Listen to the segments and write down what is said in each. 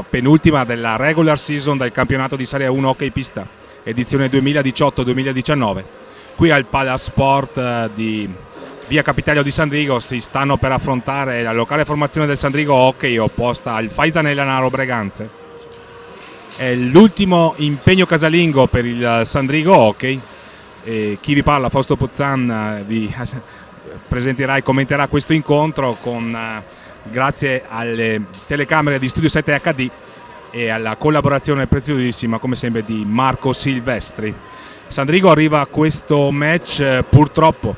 penultima della regular season del campionato di Serie 1 Hockey Pista, edizione 2018-2019. Qui al Palasport di via Capitaglio di Sandrigo si stanno per affrontare la locale formazione del Sandrigo Hockey opposta al Faisane Lanaro Breganze. È l'ultimo impegno casalingo per il Sandrigo Hockey e chi vi parla, Fausto Puzzan, vi presenterà e commenterà questo incontro grazie alle telecamere di Studio 7 HD e alla collaborazione preziosissima come sempre di Marco Silvestri. Sandrigo arriva a questo match purtroppo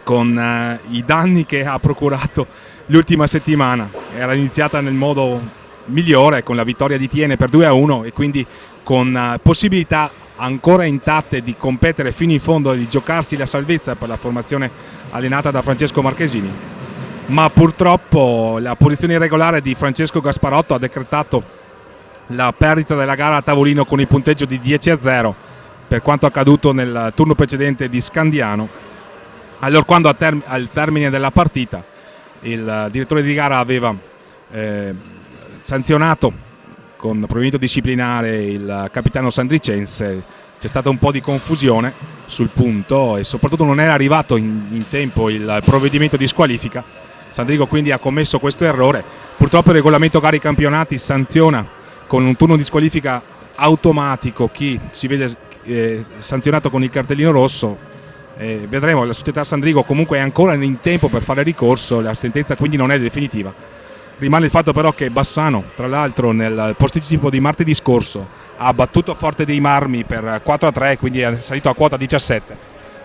con i danni che ha procurato l'ultima settimana. Era iniziata nel modo migliore con la vittoria di Tiene per 2-1 e quindi con possibilità ancora intatte di competere fino in fondo e di giocarsi la salvezza per la formazione allenata da Francesco Marchesini, ma purtroppo la posizione irregolare di Francesco Gasparotto ha decretato la perdita della gara a tavolino con il punteggio di 10-0 per quanto accaduto nel turno precedente di Scandiano. Allora, quando al termine della partita il direttore di gara aveva sanzionato con provvedimento disciplinare il capitano sandricense, c'è stata un po' di confusione sul punto e soprattutto non era arrivato in tempo il provvedimento di squalifica. Sandrigo quindi ha commesso questo errore. Purtroppo il regolamento gare campionati sanziona con un turno di squalifica automatico chi si vede sanzionato con il cartellino rosso. Vedremo, la società Sandrigo comunque è ancora in tempo per fare ricorso, la sentenza quindi non è definitiva. Rimane il fatto però che Bassano, tra l'altro nel posticipo di martedì scorso, ha battuto Forte dei Marmi per 4-3, quindi è salito a quota 17.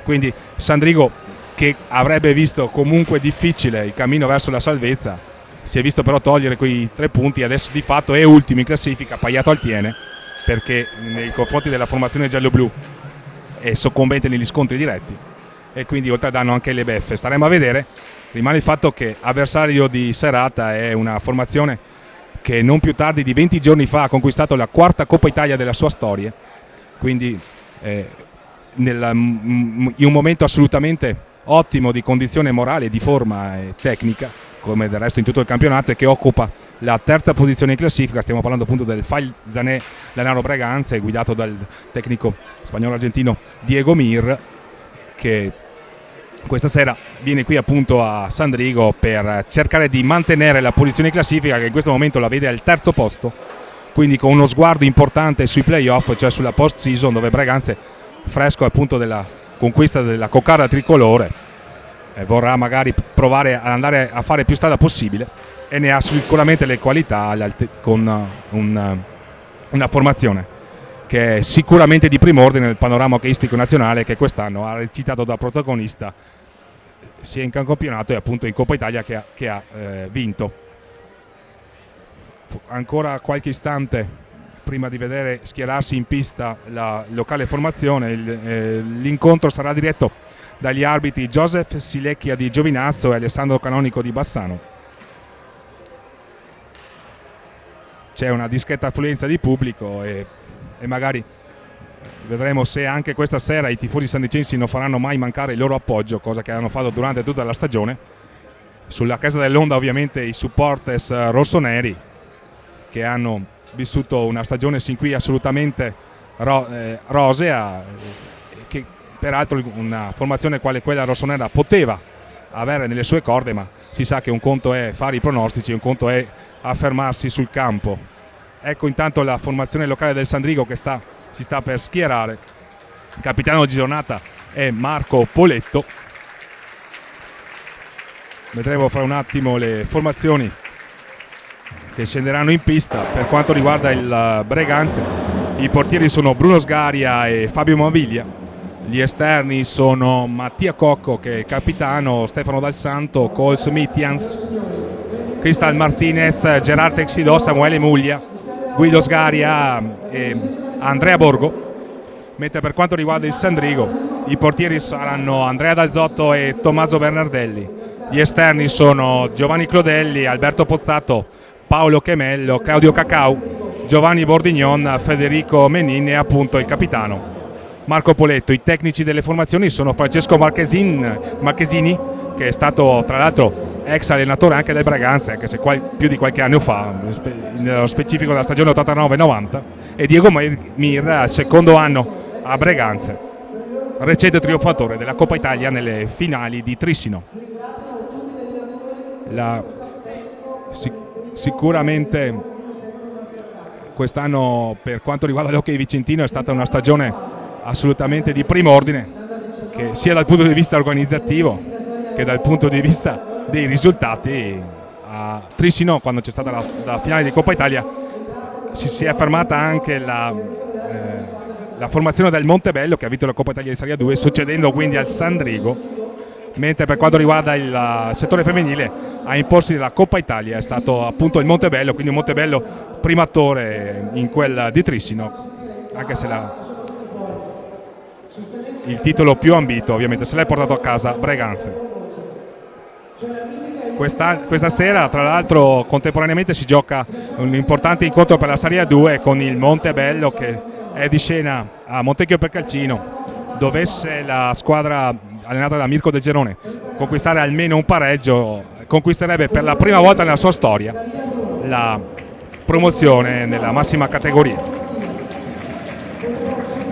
Quindi Sandrigo, che avrebbe visto comunque difficile il cammino verso la salvezza, si è visto però togliere quei 3 punti e adesso di fatto è ultimo in classifica, appaiato al Tiene, perché nei confronti della formazione giallo-blu è soccombente negli scontri diretti e quindi oltre a danno anche le beffe. Staremo a vedere. Rimane il fatto che avversario di serata è una formazione che non più tardi di 20 giorni fa ha conquistato la 4ª Coppa Italia della sua storia, quindi in un momento assolutamente ottimo di condizione morale, di forma e tecnica, come del resto in tutto il campionato, e che occupa la 3ª posizione in classifica. Stiamo parlando appunto del Faisane Lanaro Breganze, guidato dal tecnico spagnolo-argentino Diego Mir, che questa sera viene qui appunto a Sandrigo per cercare di mantenere la posizione in classifica, che in questo momento la vede al 3º posto, quindi con uno sguardo importante sui playoff, cioè sulla post season, dove Breganze, fresco appunto della conquista della coccarda tricolore, vorrà magari provare ad andare a fare più strada possibile e ne ha sicuramente le qualità con una formazione che è sicuramente di primo ordine nel panorama hockeyistico nazionale, che quest'anno ha recitato da protagonista sia in campionato e appunto in Coppa Italia che ha vinto. Ancora qualche istante prima di vedere schierarsi in pista la locale formazione. L'incontro sarà diretto dagli arbitri Joseph Silecchia di Giovinazzo e Alessandro Canonico di Bassano. C'è una discreta affluenza di pubblico e magari vedremo se anche questa sera i tifosi sandricensi non faranno mai mancare il loro appoggio, cosa che hanno fatto durante tutta la stagione. Sulla Casa dell'Onda ovviamente i supporters rossoneri, che hanno vissuto una stagione sin qui assolutamente rosea, che peraltro una formazione quale quella rossonera poteva avere nelle sue corde, ma si sa che un conto è fare i pronostici, un conto è affermarsi sul campo. Ecco intanto la formazione locale del Sandrigo che si sta per schierare. Il capitano di giornata è Marco Poletto. Vedremo fra un attimo le formazioni che scenderanno in pista. Per quanto riguarda il Breganze, i portieri sono Bruno Sgaria e Fabio Maviglia. Gli esterni sono Mattia Cocco, che è il capitano, Stefano Dal Santo, Coles Mittians, Cristal Martinez, Gerard Texidò, Samuele Muglia, Guido Sgaria e Andrea Borgo. Mentre per quanto riguarda il Sandrigo, i portieri saranno Andrea Dalzotto e Tommaso Bernardelli. Gli esterni sono Giovanni Clodelli, Alberto Pozzato, Paolo Chemello, Claudio Cacau, Giovanni Bordignon, Federico Menin e appunto il capitano Marco Poletto. I tecnici delle formazioni sono Francesco Marchesini, che è stato tra l'altro ex allenatore anche del Breganze, anche se più di qualche anno fa, nello specifico della stagione 89-90, e Diego Mir, secondo anno a Breganze, recente trionfatore della Coppa Italia nelle finali di Trissino. Sicuramente quest'anno, per quanto riguarda l'hockey vicentino, è stata una stagione assolutamente di primo ordine, che sia dal punto di vista organizzativo che dal punto di vista dei risultati. A Trissino, quando c'è stata la finale di Coppa Italia, si è affermata anche la formazione del Montebello, che ha vinto la Coppa Italia di Serie 2, succedendo quindi al Sandrigo, mentre per quanto riguarda il settore femminile, a imporsi della Coppa Italia è stato appunto il Montebello, quindi un Montebello primatore in quel di Trissino, anche se il titolo più ambito ovviamente se l'è portato a casa Breganze. Questa sera, tra l'altro, contemporaneamente si gioca un importante incontro per la Serie 2 con il Montebello, che è di scena a Montecchio per Calcino. Dovesse la squadra allenata da Mirko De Gerone conquistare almeno un pareggio, conquisterebbe per la prima volta nella sua storia la promozione nella massima categoria,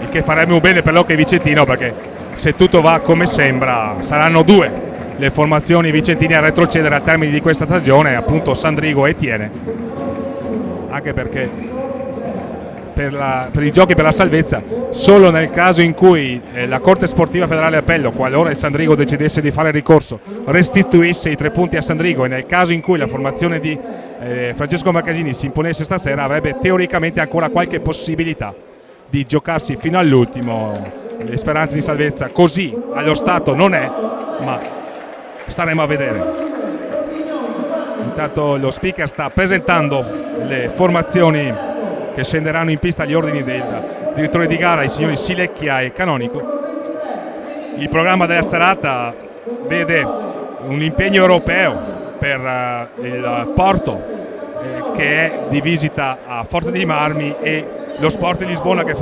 il che farebbe un bene per l'hockey vicentino, perché se tutto va come sembra saranno due le formazioni vicentine a retrocedere al termine di questa stagione, appunto Sandrigo e Tiene, anche perché per i giochi per la salvezza, solo nel caso in cui la Corte Sportiva Federale Appello, qualora il Sandrigo decidesse di fare ricorso, restituisse i 3 punti a Sandrigo, e nel caso in cui la formazione di Francesco Marchesini si imponesse stasera, avrebbe teoricamente ancora qualche possibilità di giocarsi fino all'ultimo le speranze di salvezza. Così allo stato non è, ma staremo a vedere. Intanto lo speaker sta presentando le formazioni che scenderanno in pista agli ordini del direttore di gara, i signori Silecchia e Canonico. Il programma della serata vede un impegno europeo per il Porto, che è di visita a Forte dei Marmi, e lo Sport di Lisbona che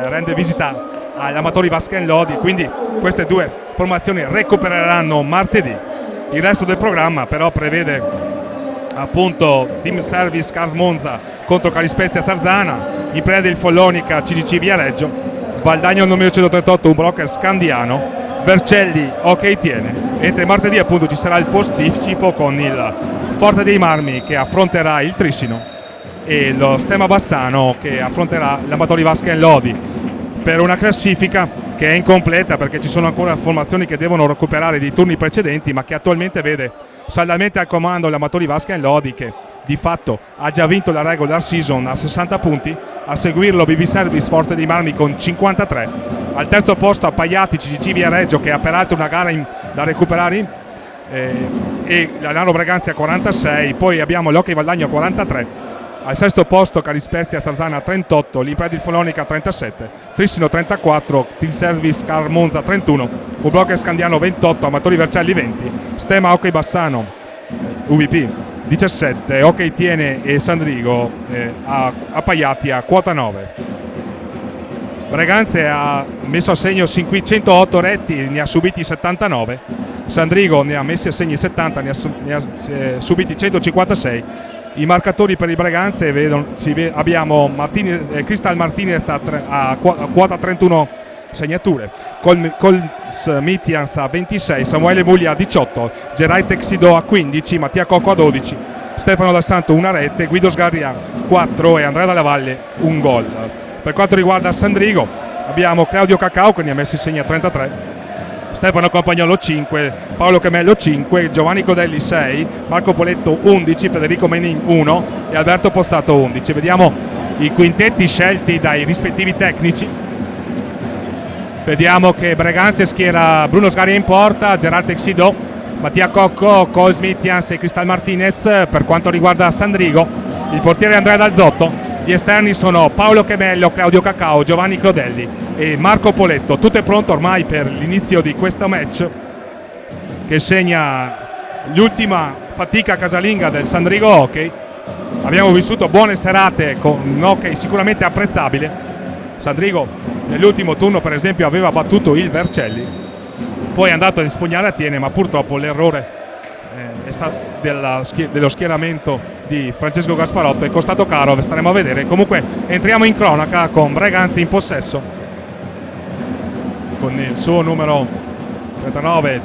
rende visita agli Amatori Vasken Lodi. Quindi queste due formazioni recupereranno martedì. Il resto del programma però prevede appunto Team Service Car Monza contro Calispezia Sarzana, in preda il Follonica CGC Viareggio, Valdagno numero 138 un Broker Scandiano, Vercelli Hockey Tiene. Mentre martedì appunto ci sarà il posticipo con il Forte dei Marmi che affronterà il Trissino e lo Stema Bassano che affronterà l'Amatori Vasken Lodi, per una classifica che è incompleta perché ci sono ancora formazioni che devono recuperare dei turni precedenti, ma che attualmente vede saldamente al comando l'Amatori Vasken Lodi, che di fatto ha già vinto la regular season a 60 punti, a seguirlo BB Service Forte dei Marmi con 53, al terzo posto Appaiati CCC Viareggio, che ha peraltro una gara da recuperare, e la Nano Breganze a 46, poi abbiamo l'Hockey Valdagno a 43, al sesto posto Calispezia Sarzana a 38, l'Impredil Follonica a 37, Trissino 34, Team Service Car Monza 31, Ubroker Scandiano 28, Amatori Vercelli 20, Stema Hockey Bassano UVP 17, Hockey Tiene e Sandrigo Appaiati a quota 9. Breganze ha messo a segno sin qui 108 retti, ne ha subiti 79, Sandrigo ne ha messi a segni 70, ne ha subiti 156. I marcatori per il Breganze abbiamo Crystal Martinez a quota 31 segnature, Cols Mitians a 26, Samuele Muglia a 18, Gerai Texido a 15, Mattia Cocco a 12, Stefano Dal Santo una rete, Guido Sgarria 4 e Andrea Dalla Valle un gol. Per quanto riguarda Sandrigo abbiamo Claudio Cacao che ne ha messi segni a 33, Stefano Campagnolo 5, Paolo Camello 5, Giovanni Codelli 6, Marco Poletto 11, Federico Menin 1 e Alberto Postato 11. Vediamo i quintetti scelti dai rispettivi tecnici. Vediamo che Breganze schiera Bruno Sgaria in porta, Gerard Texido, Mattia Cocco, Cole Smithians e Cristal Martinez. Per quanto riguarda Sandrigo, il portiere Andrea Dalzotto. Gli esterni sono Paolo Chemello, Claudio Cacao, Giovanni Clodelli e Marco Poletto. Tutto è pronto ormai per l'inizio di questo match che segna l'ultima fatica casalinga del Sandrigo Hockey. Abbiamo vissuto buone serate con un hockey sicuramente apprezzabile. Sandrigo nell'ultimo turno per esempio aveva battuto il Vercelli, poi è andato a espugnare a Tiene, ma purtroppo l'errore dello schieramento di Francesco Gasparotto è costato caro, staremo a vedere. Comunque entriamo in cronaca con Breganze in possesso con il suo numero 39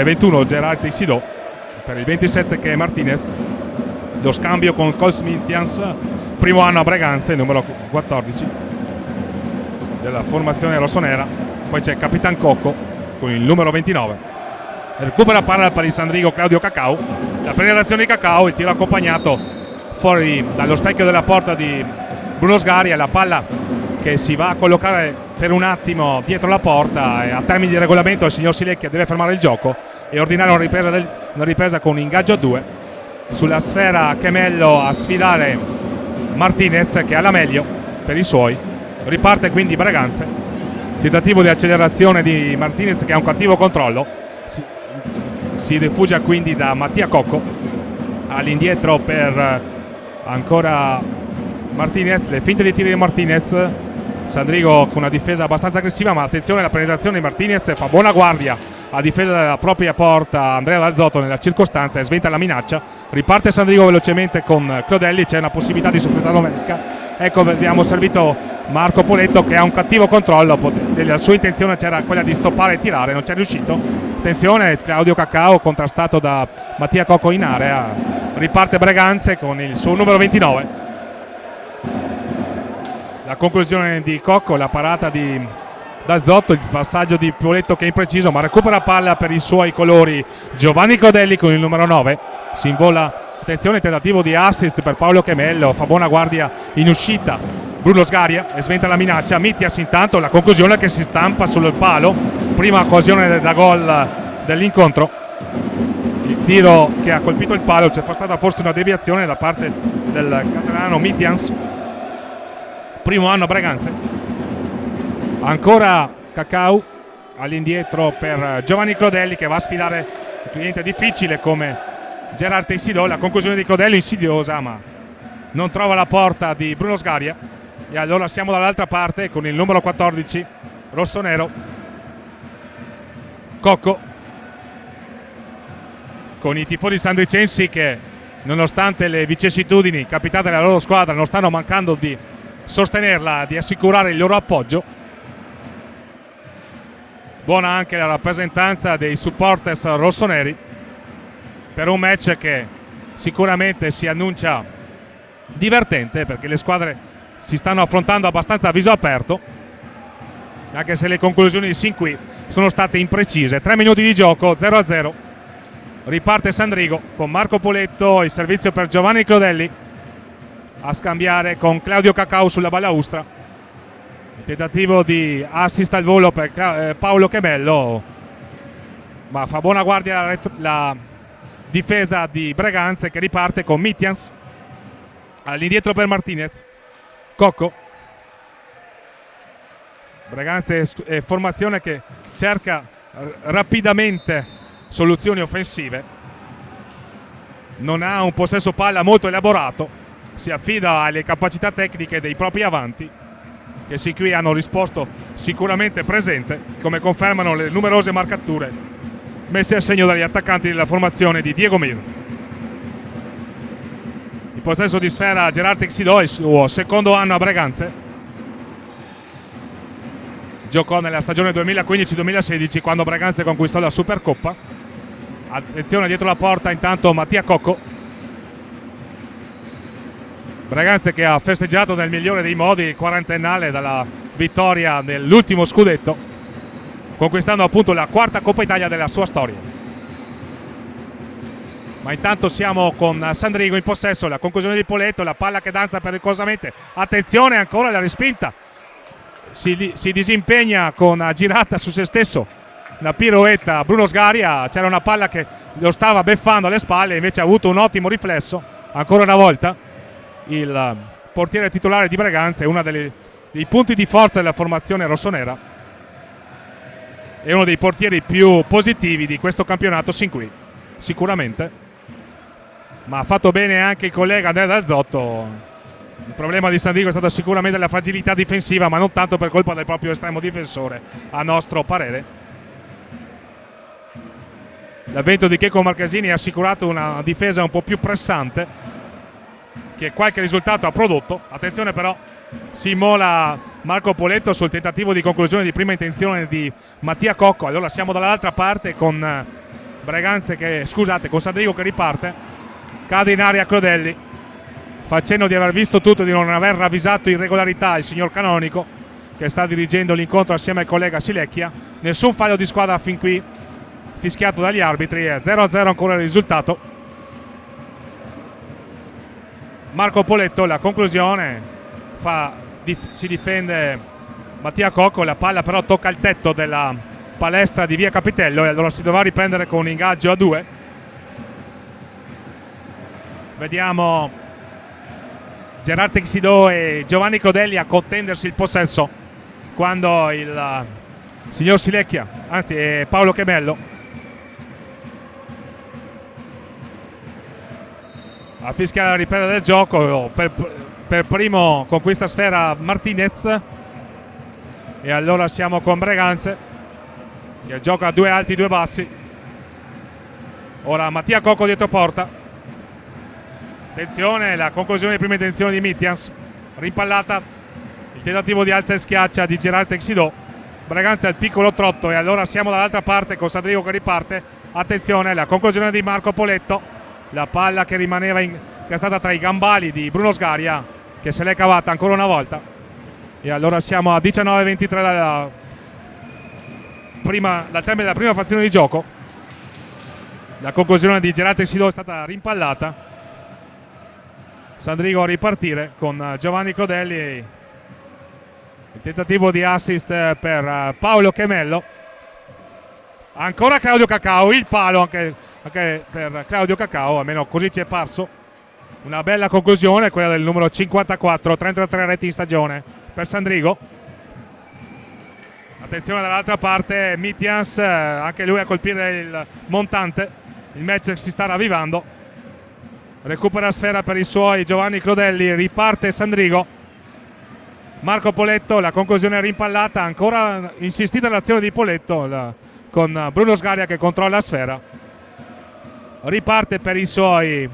21 Gerard Teixidó, per il 27 che è Martinez. Lo scambio con Cols Mintians, primo anno a Breganze, numero 14 della formazione rossonera. Poi c'è Capitan Cocco con il numero 29. Recupera palla per il Sandrigo Claudio Cacao. La penetrazione di Cacao, il tiro accompagnato fuori dallo specchio della porta di Bruno Sgaria. La palla che si va a collocare per un attimo dietro la porta, e a termini di regolamento il signor Silecchia deve fermare il gioco e ordinare una ripresa con un ingaggio a 2. Sulla sfera Chemello a sfilare Martinez, che ha la meglio per i suoi. Riparte quindi Breganze. Tentativo di accelerazione di Martinez, che ha un cattivo controllo. Si rifugia quindi da Mattia Cocco. All'indietro per ancora Martinez. Le finte di tiro di Martinez. Sandrigo con una difesa abbastanza aggressiva, ma attenzione alla penetrazione di Martinez. Fa buona guardia a difesa della propria porta Andrea D'Alzotto nella circostanza e sventa la minaccia. Riparte Sandrigo velocemente con Clodelli. C'è una possibilità di suppletare numerica. Ecco, vediamo servito Marco Poletto, che ha un cattivo controllo. La sua intenzione c'era quella di stoppare e tirare, non c'è riuscito. Attenzione, Claudio Cacao contrastato da Mattia Cocco in area. Riparte Breganze con il suo numero 29. La conclusione di Cocco, la parata di D'Alzotto, il passaggio di Poletto che è impreciso, ma recupera palla per i suoi colori Giovanni Clodelli con il numero 9. Si invola. Attenzione, tentativo di assist per Paolo Chemello, fa buona guardia in uscita Bruno Sgaria e sventa la minaccia. Mittias intanto, la conclusione che si stampa sul palo, prima occasione da gol dell'incontro. Il tiro che ha colpito il palo, c'è stata forse una deviazione da parte del catalano Mittias. Primo anno a Breganze. Ancora Cacao all'indietro per Giovanni Clodelli, che va a sfidare un cliente difficile come Gerard Teixidó. La conclusione di Clodelli insidiosa, ma non trova la porta di Bruno Sgaria. E allora siamo dall'altra parte con il numero 14 rossonero Cocco, con i tifosi sandricensi che, nonostante le vicissitudini capitate alla loro squadra, non stanno mancando di sostenerla, di assicurare il loro appoggio. Buona anche la rappresentanza dei supporters rossoneri per un match che sicuramente si annuncia divertente, perché le squadre si stanno affrontando abbastanza a viso aperto, anche se le conclusioni sin qui sono state imprecise. 3 minuti di gioco, 0-0. Riparte Sandrigo con Marco Poletto, il servizio per Giovanni Clodelli a scambiare con Claudio Cacao sulla balaustra. Il tentativo di assist al volo per Paolo Chemello, ma fa buona guardia la difesa di Breganze, che riparte con Mittians. All'indietro per Martinez. Cocco. Breganze è formazione che cerca rapidamente soluzioni offensive. Non ha un possesso palla molto elaborato, si affida alle capacità tecniche dei propri avanti, che sin qui hanno risposto sicuramente presente, come confermano le numerose marcature messe a segno dagli attaccanti della formazione di Diego Mir. Il possesso di sfera Gerard Teixidó, il suo secondo anno a Breganze. Giocò nella stagione 2015-2016, quando Breganze conquistò la Supercoppa. Attenzione dietro la porta intanto Mattia Cocco. Breganze che ha festeggiato nel migliore dei modi il quarantennale dalla vittoria nell'ultimo scudetto, conquistando appunto la quarta Coppa Italia della sua storia. Ma intanto siamo con Sandrigo in possesso, la conclusione di Poletto, la palla che danza pericolosamente. Attenzione, ancora la respinta. Si disimpegna con una girata su se stesso, una piroetta Bruno Sgaria. C'era una palla che lo stava beffando alle spalle, invece ha avuto un ottimo riflesso. Ancora una volta il portiere titolare di Breganze è uno dei punti di forza della formazione rossonera, è uno dei portieri più positivi di questo campionato sin qui, sicuramente. Ma ha fatto bene anche il collega Andrea D'Alzotto. Il problema di Sandrigo è stata sicuramente la fragilità difensiva, ma non tanto per colpa del proprio estremo difensore, a nostro parere. L'avvento di Checco Marchesini ha assicurato una difesa un po' più pressante, che qualche risultato ha prodotto. Attenzione però, si immola Marco Poletto sul tentativo di conclusione di prima intenzione di Mattia Cocco. Allora siamo dall'altra parte con con Sandrigo che riparte. Cade in aria Clodelli, facendo di aver visto tutto e di non aver ravvisato irregolarità il signor Canonico, che sta dirigendo l'incontro assieme al collega Silecchia. Nessun fallo di squadra fin qui fischiato dagli arbitri, 0-0 ancora il risultato. Marco Poletto, la conclusione, si difende Mattia Cocco, la palla però tocca il tetto della palestra di Via Capitello e allora si dovrà riprendere con un ingaggio a 2. Vediamo Gerard Texidò e Giovanni Clodelli a contendersi il possesso, quando il signor Silecchia, anzi Paolo Chemello, a fischiare la ripresa del gioco. Per primo con questa sfera Martinez, e allora siamo con Breganze che gioca a 2 alti 2 bassi. Ora Mattia Cocco dietro porta, attenzione, la conclusione di prima intenzione di Mitjans, rimpallata, il tentativo di alza e schiaccia di Gerard Texidò. Breganze al piccolo trotto, e allora siamo dall'altra parte con Sandrigo che riparte. Attenzione, la conclusione di Marco Poletto, la palla che rimaneva che è stata tra i gambali di Bruno Sgaria, che se l'è cavata ancora una volta. E allora siamo a 19-23 dal termine della prima frazione di gioco. La conclusione di Gerard Texidò è stata rimpallata. Sandrigo a ripartire con Giovanni Clodelli, il tentativo di assist per Paolo Chemello. Ancora Claudio Cacao, il palo anche per Claudio Cacao, almeno così ci è parso. Una bella conclusione, quella del numero 54, 33 reti in stagione per Sandrigo. Attenzione dall'altra parte, Mitjans, anche lui a colpire il montante. Il match si sta ravvivando. Recupera sfera per i suoi Giovanni Clodelli, riparte Sandrigo. Marco Poletto, la conclusione rimpallata, ancora insistita l'azione di Poletto con Bruno Sgaria che controlla la sfera. Riparte per i suoi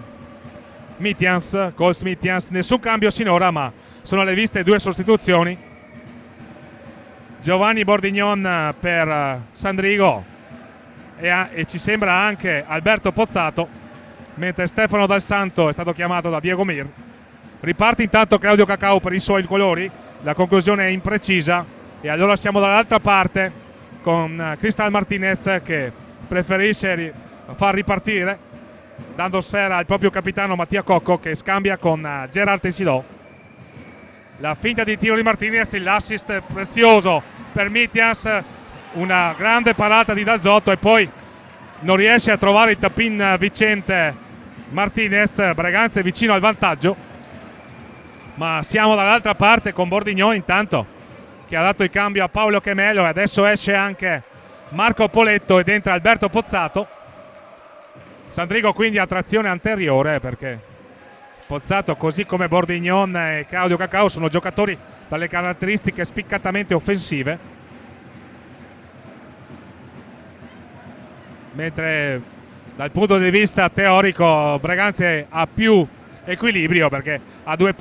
Coles Mitjans, nessun cambio sinora, ma sono alle viste 2 sostituzioni. Giovanni Bordignon per Sandrigo e ci sembra anche Alberto Pozzato, mentre Stefano Dal Santo è stato chiamato da Diego Mir. Riparte intanto Claudio Cacao per i suoi colori, la conclusione è imprecisa, e allora siamo dall'altra parte con Cristal Martinez che preferisce far ripartire, dando sfera al proprio capitano Mattia Cocco, che scambia con Gerard Texidò. La finta di tiro di Martinez, l'assist prezioso per Mitjans, una grande parata di Dazzotto, e poi non riesce a trovare il tap-in vincente Martinez. Breganze vicino al vantaggio, ma siamo dall'altra parte con Bordignon intanto, che ha dato il cambio a Paolo Chemello, e adesso esce anche Marco Poletto ed entra Alberto Pozzato. Sandrigo quindi a trazione anteriore, perché Pozzato, così come Bordignon e Claudio Cacao, sono giocatori dalle caratteristiche spiccatamente offensive, mentre dal punto di vista teorico Breganze ha più equilibrio, perché ha 2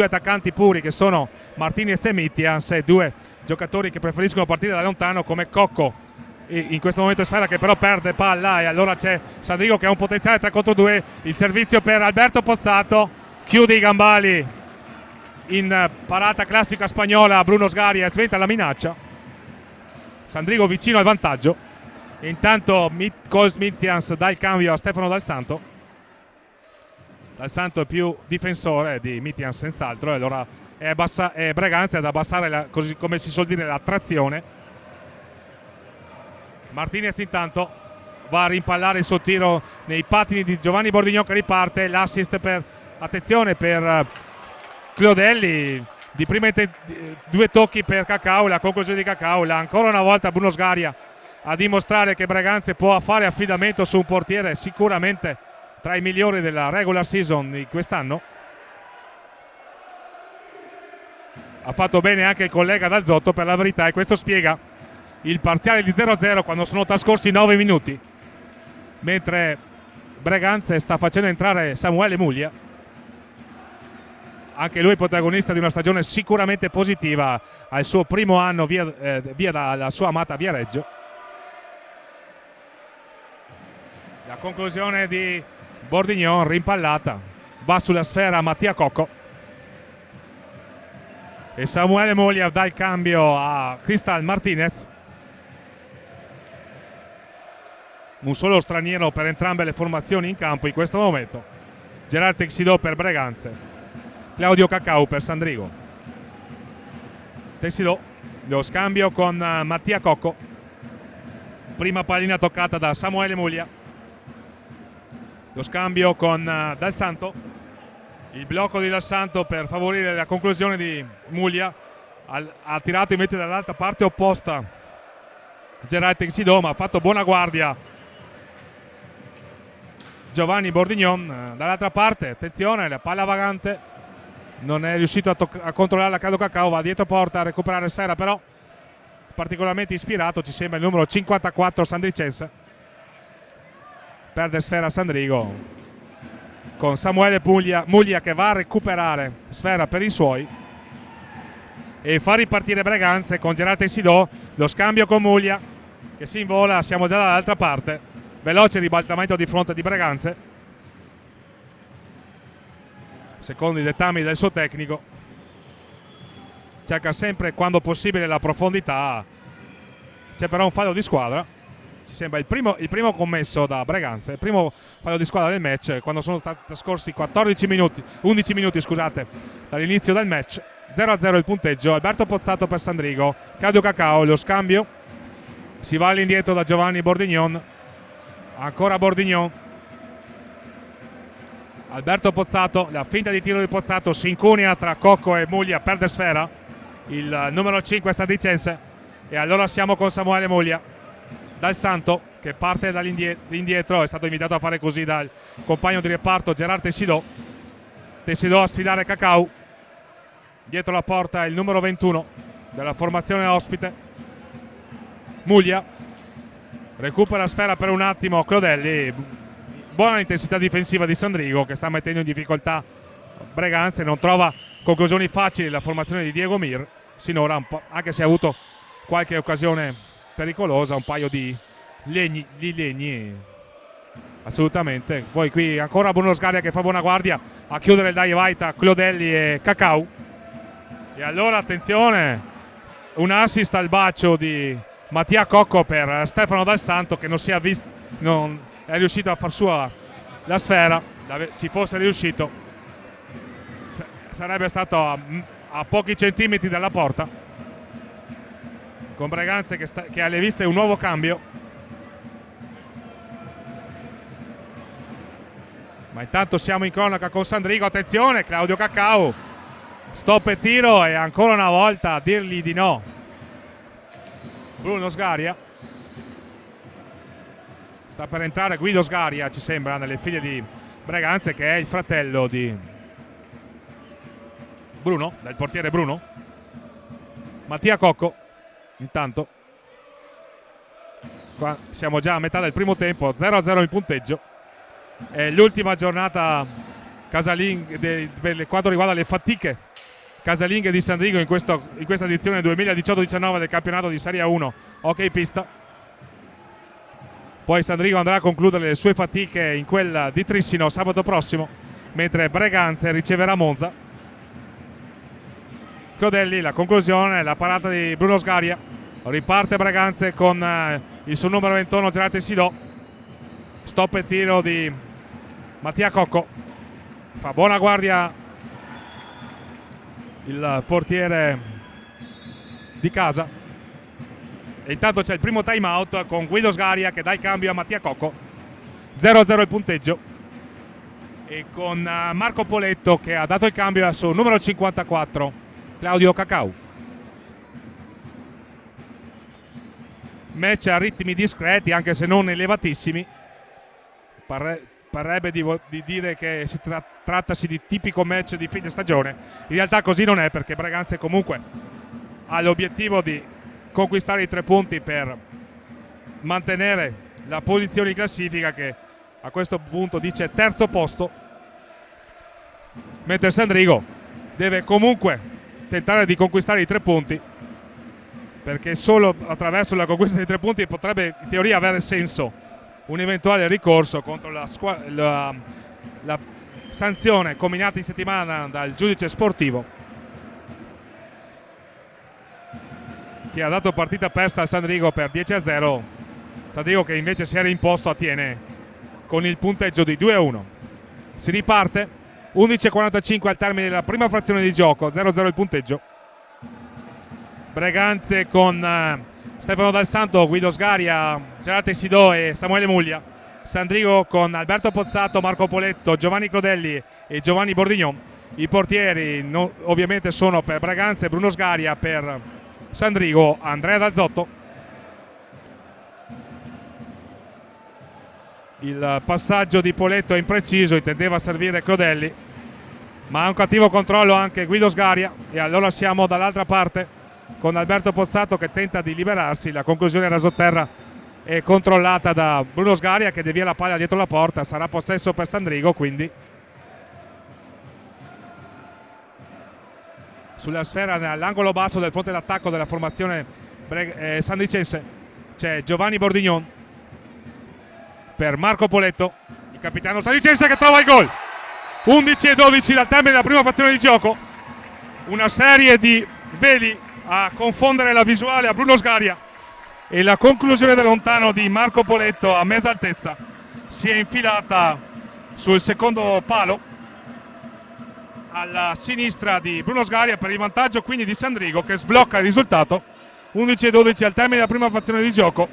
attaccanti puri che sono Martinez e Mitjans, e 2 giocatori che preferiscono partire da lontano come Cocco in questo momento sfera, che però perde palla, e allora c'è Sandrigo che ha un potenziale 3 contro 2. Il servizio per Alberto Pozzato, chiude i gambali in parata classica spagnola Bruno Sgaria e sventa la minaccia. Sandrigo vicino al vantaggio, e intanto Coles Mitjans dà il cambio a Stefano Dal Santo. Dal Santo è più difensore di Mitjans senz'altro, e allora è Breganze ad abbassare così come si suol dire, la trazione. Martinez intanto va a rimpallare il suo tiro nei pattini di Giovanni Bordignon, che riparte. L'assist per Clodelli, di prima 2 tocchi per Cacao, la conclusione di Cacao. Ancora una volta Bruno Sgaria a dimostrare che Breganze può fare affidamento su un portiere sicuramente tra i migliori della regular season di quest'anno. Ha fatto bene anche il collega Dazzotto, per la verità, e questo spiega il parziale di 0-0 quando sono trascorsi 9 minuti. mentre Breganze sta facendo entrare Samuele Muglia, anche lui protagonista di una stagione sicuramente positiva al suo primo anno via dalla sua amata Viareggio. La conclusione di Bordignon, rimpallata, va sulla sfera Mattia Cocco e Samuele Muglia dà il cambio a Cristal Martinez. Un solo straniero per entrambe le formazioni in campo in questo momento. Gerard Texidó per Breganze, Claudio Cacau per Sandrigo. Texidó, lo scambio con Mattia Cocco. Prima pallina toccata da Samuele Muglia. Lo scambio con Dal Santo. Il blocco di Dal Santo per favorire la conclusione di Muglia. Ha tirato invece dall'altra parte opposta Gerard Texidó, ma ha fatto buona guardia Giovanni Bordignon. Dall'altra parte, attenzione, la palla vagante, non è riuscito a controllare la Claudio Cacau, va dietro porta a recuperare sfera, però particolarmente ispirato ci sembra il numero 54 sandricense. Perde sfera Sandrigo con Samuele Muglia che va a recuperare sfera per i suoi e fa ripartire Breganze con Gerard Texidó. Lo scambio con Muglia che si invola, siamo già dall'altra parte. Veloce ribaltamento di fronte di Breganze, secondo i dettami del suo tecnico. Cerca sempre quando possibile la profondità. C'è però un fallo di squadra, ci sembra il primo commesso da Breganze, il primo fallo di squadra del match quando sono trascorsi 11 minuti scusate, dall'inizio del match. 0-0 il punteggio. Alberto Pozzato per Sandrigo, Claudio Cacau, lo scambio, si va all'indietro da Giovanni Bordignon. Ancora Bordignon, Alberto Pozzato, la finta di tiro di Pozzato si incunia tra Cocco e Muglia, perde sfera il numero 5 sandricense e allora siamo con Samuele Muglia. Dal Santo che parte dall'indietro, è stato invitato a fare così dal compagno di reparto Gerard Texidó. Texidó a sfidare Cacau, dietro la porta il numero 21 della formazione ospite. Muglia recupera sfera per un attimo Clodelli. Buona intensità difensiva di Sandrigo che sta mettendo in difficoltà Breganze, non trova conclusioni facili la formazione di Diego Mir sinora, anche se ha avuto qualche occasione pericolosa, un paio di legni assolutamente. Poi qui ancora Bruno Sgaria che fa buona guardia a chiudere il dai vai tra Clodelli e Cacau. E allora attenzione, un assist al bacio di Mattia Cocco per Stefano Dal Santo che non è riuscito a far sua la sfera. Ci fosse riuscito sarebbe stato a pochi centimetri dalla porta, con Breganze che ha alle viste un nuovo cambio. Ma intanto siamo in cronaca con Sandrigo. Attenzione, Claudio Cacau, stop e tiro e ancora una volta a dirgli di no Bruno Sgaria. Sta per entrare Guido Sgaria, ci sembra, nelle file di Breganze, che è il fratello di Bruno, del portiere Bruno. Mattia Cocco intanto, qua siamo già a metà del primo tempo, 0-0 il punteggio. È l'ultima giornata casalinga per quanto riguarda le fatiche casalinghe di Sandrigo in questa edizione 2018-19 del campionato di Serie 1 hockey pista. Poi Sandrigo andrà a concludere le sue fatiche in quella di Trissino sabato prossimo, mentre Breganze riceverà Monza. Clodelli, la conclusione, la parata di Bruno Sgaria. Riparte Breganze con il suo numero 21 Gerard Texidó. Stop e tiro di Mattia Cocco. Fa buona guardia il portiere di casa. E intanto c'è il primo time out con Guido Sgaria che dà il cambio a Mattia Cocco. 0-0 il punteggio, e con Marco Poletto che ha dato il cambio al suo numero 54 Claudio Cacau. Match a ritmi discreti anche se non elevatissimi. Parrebbe di dire che trattasi di tipico match di fine stagione. In realtà così non è, perché Breganze comunque ha l'obiettivo di conquistare i 3 punti per mantenere la posizione in classifica, che a questo punto dice terzo posto, mentre Sandrigo deve comunque tentare di conquistare i 3 punti, perché solo attraverso la conquista dei 3 punti potrebbe in teoria avere senso un eventuale ricorso contro la sanzione comminata in settimana dal giudice sportivo, che ha dato partita persa al Sandrigo per 10-0. Sandrigo che invece si era imposto a Tiene con il punteggio di 2-1. Si riparte, 11:45 al termine della prima frazione di gioco, 0-0 il punteggio. Breganze con Stefano Dal Santo, Guido Sgaria, Gerard Tessido e Samuele Muglia. Sandrigo con Alberto Pozzato, Marco Poletto, Giovanni Clodelli e Giovanni Bordignon. I portieri ovviamente sono per Breganze Bruno Sgaria, per Sandrigo Andrea Dazzotto. Il passaggio di Poletto è impreciso, intendeva servire Clodelli, ma ha un cattivo controllo anche Guido Sgaria, e allora siamo dall'altra parte con Alberto Pozzato che tenta di liberarsi. La conclusione rasoterra è controllata da Bruno Sgaria, che devia la palla dietro la porta. Sarà possesso per Sandrigo, quindi sulla sfera nell'angolo basso del fronte d'attacco della formazione sandricense c'è Giovanni Bordignon per Marco Poletto, il capitano sandricense, che trova il gol. 11:12 dal termine della prima frazione di gioco. Una serie di veli a confondere la visuale a Bruno Sgaria, e la conclusione da lontano di Marco Poletto a mezza altezza si è infilata sul secondo palo alla sinistra di Bruno Sgaria, per il vantaggio quindi di Sandrigo, che sblocca il risultato. 11:12 al termine della prima frazione di gioco.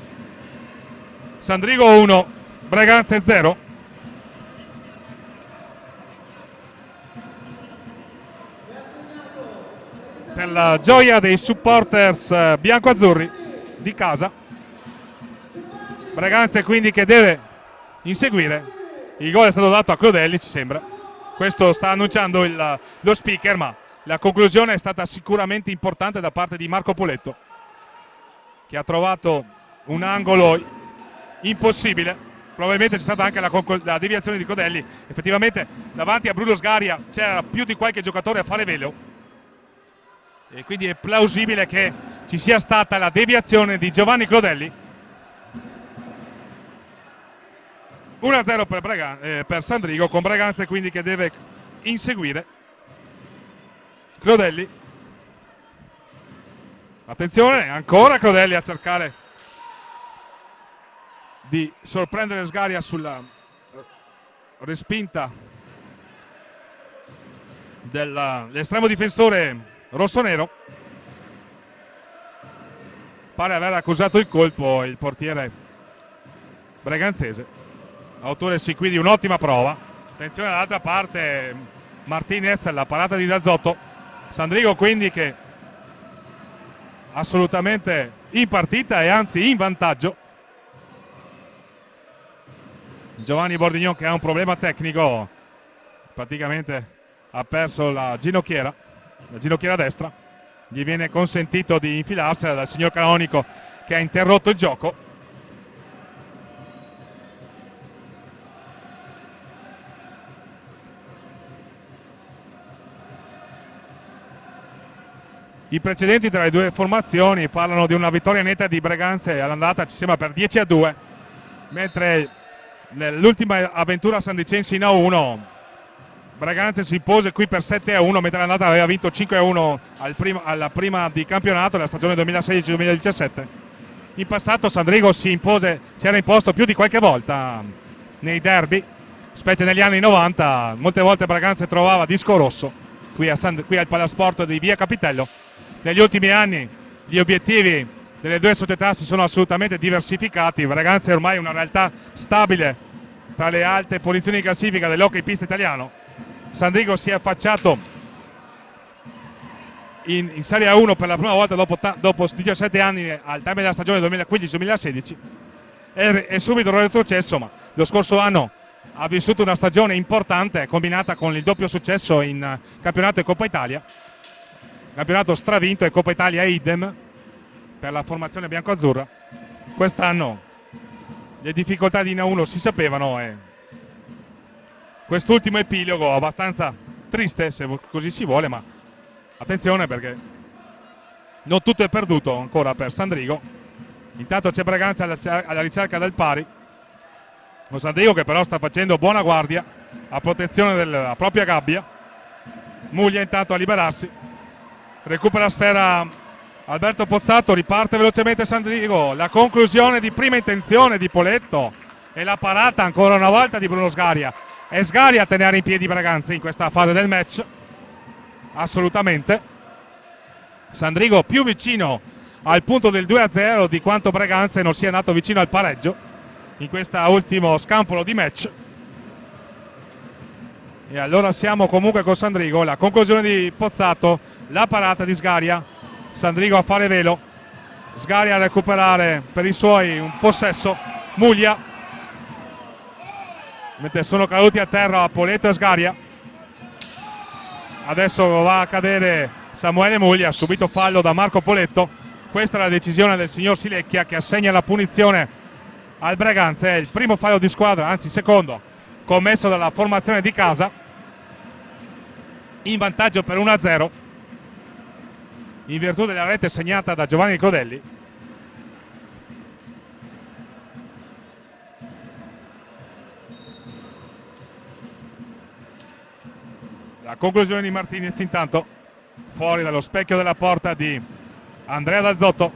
Sandrigo 1, Breganze 0. Per la gioia dei supporters biancoazzurri di casa, Breganze quindi che deve inseguire. Il gol è stato dato a Clodelli, ci sembra. Questo sta annunciando lo speaker, ma la conclusione è stata sicuramente importante da parte di Marco Poletto, che ha trovato un angolo impossibile. Probabilmente c'è stata anche la deviazione di Clodelli. Effettivamente davanti a Bruno Sgaria c'era più di qualche giocatore a fare velo, e quindi è plausibile che ci sia stata la deviazione di Giovanni Clodelli. 1-0 per Sandrigo, con Breganze quindi che deve inseguire. Clodelli, attenzione, ancora Clodelli a cercare di sorprendere Sgaria sulla respinta dell'estremo difensore rossonero. Pare aver accusato il colpo il portiere breganzese, autore sì quindi un'ottima prova. Attenzione dall'altra parte, Martinez, la parata di Dazzotto. Sandrigo quindi che assolutamente in partita e anzi in vantaggio. Giovanni Bordignon che ha un problema tecnico, praticamente ha perso la ginocchiera destra, gli viene consentito di infilarsela dal signor canonico, che ha interrotto il gioco. I precedenti tra le due formazioni parlano di una vittoria netta di Breganze all'andata, ci sembra per 10-2, mentre nell'ultima avventura sandicense in A1 Breganze si impose qui per 7-1, mentre l'andata aveva vinto 5-1 alla prima di campionato della stagione 2016-2017. In passato Sandrigo si era imposto più di qualche volta nei derby, specie negli anni 90. Molte volte Breganze trovava disco rosso qui al Palasport di Via Capitello. Negli ultimi anni gli obiettivi delle due società si sono assolutamente diversificati. Breganze è ormai una realtà stabile tra le alte posizioni di classifica dell'hockey pista italiano. Sandrigo si è affacciato in Serie A1 per la prima volta dopo 17 anni al termine della stagione 2015-2016. È subito retrocesso, ma lo scorso anno ha vissuto una stagione importante combinata con il doppio successo in campionato e Coppa Italia, campionato stravinto e Coppa Italia idem per la formazione biancoazzurra. Quest'anno le difficoltà di Naulo si sapevano e quest'ultimo epilogo abbastanza triste, se così si vuole, ma attenzione perché non tutto è perduto ancora per Sandrigo. Intanto c'è Braganza alla ricerca del pari, lo Sandrigo che però sta facendo buona guardia a protezione della propria gabbia. Muglia intanto a liberarsi, recupera la sfera Alberto Pozzato, riparte velocemente Sandrigo, la conclusione di prima intenzione di Poletto e la parata ancora una volta di Bruno Sgaria. È Sgaria a tenere in piedi Braganza in questa fase del match, assolutamente. Sandrigo più vicino al punto del 2-0 di quanto Braganza non sia andato vicino al pareggio in questo ultimo scampolo di match. E allora siamo comunque con Sandrigo, la conclusione di Pozzato, la parata di Sgaria, Sandrigo a fare velo, Sgaria a recuperare per i suoi un possesso, Muglia, mentre sono caduti a terra Poletto e Sgaria. Adesso va a cadere Samuele Muglia, subito fallo da Marco Poletto. Questa è la decisione del signor Silecchia che assegna la punizione al Braganza, è il primo fallo di squadra, anzi secondo, commesso dalla formazione di casa, in vantaggio per 1-0 in virtù della rete segnata da Giovanni Clodelli. La conclusione di Martinez intanto fuori dallo specchio della porta di Andrea D'Azzotto.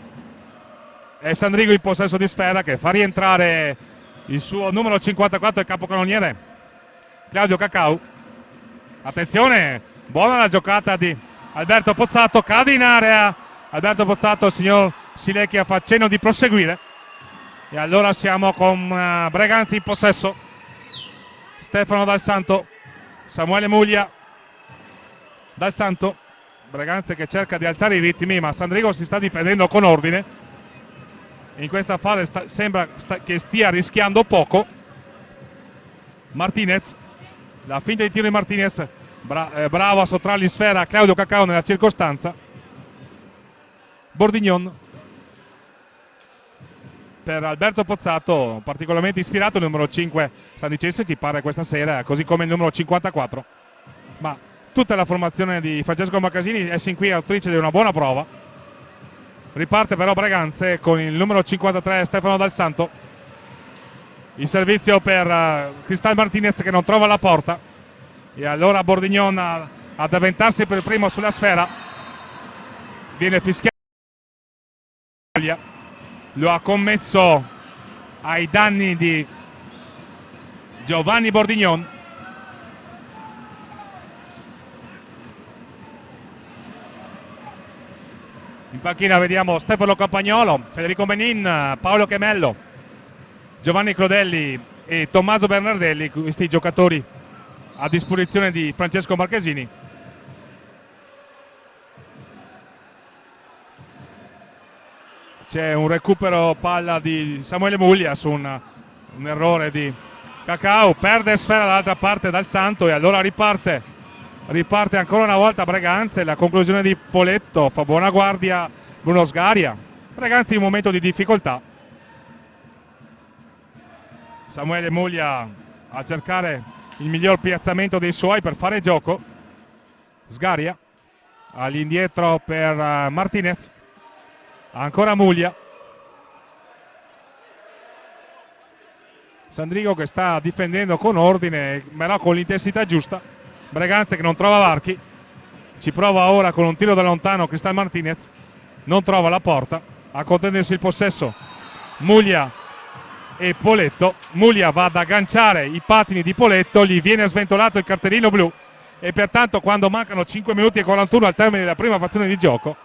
E Sandrigo in possesso di sfera che fa rientrare il suo numero 54, il capocannoniere Claudio Cacau. Attenzione, buona la giocata di Alberto Pozzato, cade in area Alberto Pozzato, il signor Silecchia fa cenno di proseguire e allora siamo con Braganza in possesso. Stefano Dal Santo, Samuele Muglia, Dal Santo, Braganza che cerca di alzare i ritmi ma Sandrigo si sta difendendo con ordine. In questa fase sembra che stia rischiando poco. Martinez, la finta di tiro di Martinez, bravo a sottrargli in sfera a Claudio Cacao nella circostanza. Bordignon per Alberto Pozzato, particolarmente ispirato il numero 5 Sandicense, ci pare questa sera, così come il numero 54, ma tutta la formazione di Francesco Marcasini è sin qui autrice di una buona prova. Riparte però Braganza con il numero 53 Stefano Dal Santo, il servizio per Cristal Martinez che non trova la porta e allora Bordignon ad avventarsi per il primo sulla sfera, viene fischiato, lo ha commesso ai danni di Giovanni Bordignon. In panchina vediamo Stefano Campagnolo, Federico Menin, Paolo Chemello, Giovanni Clodelli e Tommaso Bernardelli, questi giocatori a disposizione di Francesco Marchesini. C'è un recupero palla di Samuele Muglia su un errore di Cacao, perde sfera dall'altra parte Dal Santo e allora riparte ancora una volta Braganza e la conclusione di Poletto, fa buona guardia Bruno Sgaria. Braganza in un momento di difficoltà, Samuele Muglia a cercare il miglior piazzamento dei suoi per fare gioco, Sgaria all'indietro per Martinez, ancora Muglia, Sandrigo che sta difendendo con ordine però con l'intensità giusta. Braganza che non trova varchi, ci prova ora con un tiro da lontano Cristal Martinez, non trova la porta, a contendersi il possesso Muglia e Poletto. Muglia va ad agganciare i pattini di Poletto, gli viene sventolato il cartellino blu e pertanto quando mancano 5 minuti e 41 al termine della prima frazione di gioco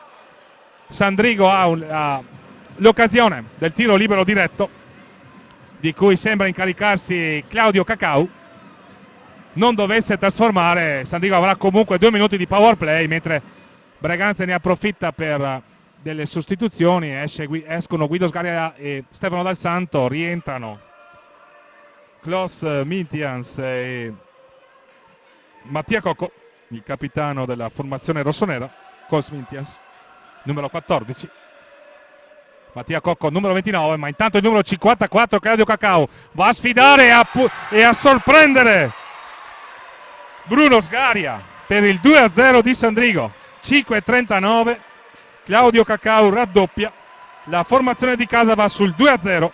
Sandrigo ha l'occasione del tiro libero diretto di cui sembra incaricarsi Claudio Cacau. Non dovesse trasformare, Sandrigo avrà comunque 2 minuti di power play, mentre Braganza ne approfitta per delle sostituzioni. Escono Guido Sgaria e Stefano Dal Santo, rientrano Klaus Mintians e Mattia Cocco, il capitano della formazione rossonera. Klaus Mintians, numero 14. Mattia Cocco numero 29, ma intanto il numero 54 Claudio Cacao va a sfidare e a sorprendere Bruno Sgaria per il 2-0 di Sandrigo. 5:39, Claudio Cacao raddoppia, la formazione di casa va sul 2-0.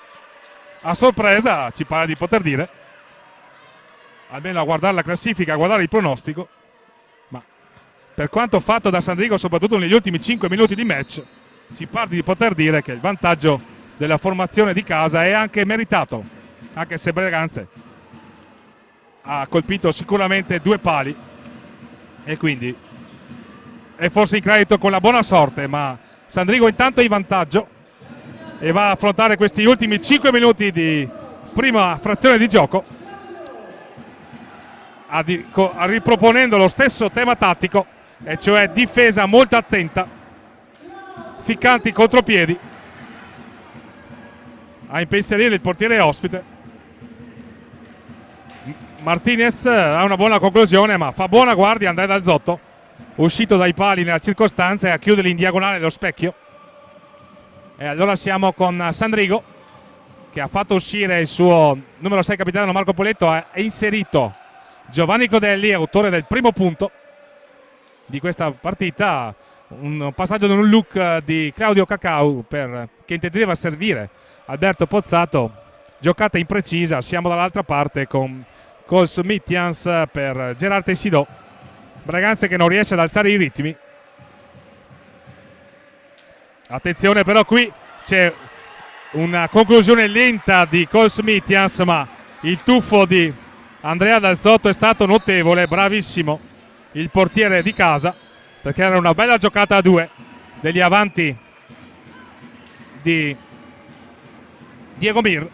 A sorpresa, ci pare di poter dire, almeno a guardare la classifica, a guardare il pronostico, ma per quanto fatto da Sandrigo soprattutto negli ultimi 5 minuti di match, ci pare di poter dire che il vantaggio della formazione di casa è anche meritato, anche se Breganze ha colpito sicuramente 2 pali e quindi è forse in credito con la buona sorte, ma Sandrigo intanto è in vantaggio e va a affrontare questi ultimi 5 minuti di prima frazione di gioco riproponendo lo stesso tema tattico, e cioè difesa molto attenta, ficcanti contropiedi a impensierire il portiere ospite. Martinez ha una buona conclusione, ma fa buona guardia Andrea Dalzotto, uscito dai pali nella circostanza, e a chiudere in diagonale lo specchio. E allora siamo con Sandrigo, che ha fatto uscire il suo numero 6 capitano Marco Poletto, ha inserito Giovanni Codelli, autore del primo punto di questa partita. Un passaggio in un look di Claudio Cacao che intendeva servire Alberto Pozzato, giocata imprecisa. Siamo dall'altra parte con Cols Mittians per Gerard Teixidó, Breganze che non riesce ad alzare i ritmi. Attenzione però, qui c'è una conclusione lenta di Cols Mittians, ma il tuffo di Andrea Dalzotto è stato notevole, bravissimo il portiere di casa, perché era una bella giocata a 2 degli avanti di Diego Mir,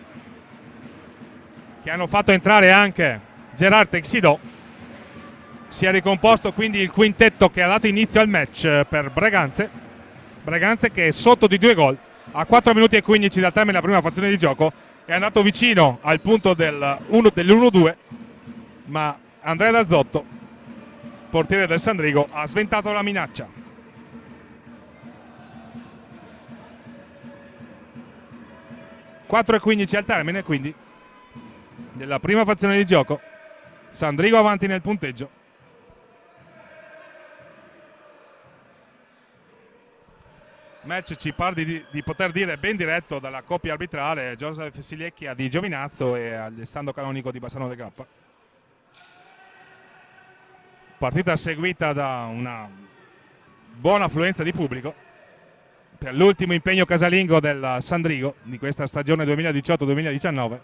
che hanno fatto entrare anche Gerard Teixidó. Si è ricomposto quindi il quintetto che ha dato inizio al match per Breganze che è sotto di 2 gol a 4 minuti e 15 dal termine della prima frazione di gioco. È andato vicino al punto dell'1-2, ma Andrea Dalzotto, portiere del Sandrigo, ha sventato la minaccia. (4:15 al termine quindi della prima frazione di gioco). Sandrigo avanti nel punteggio. Match, ci pare di poter dire, ben diretto dalla coppia arbitrale Joseph Silecchia di Giovinazzo e Alessandro Canonico di Bassano del Grappa. Partita seguita da una buona affluenza di pubblico per l'ultimo impegno casalingo del Sandrigo di questa stagione 2018-2019,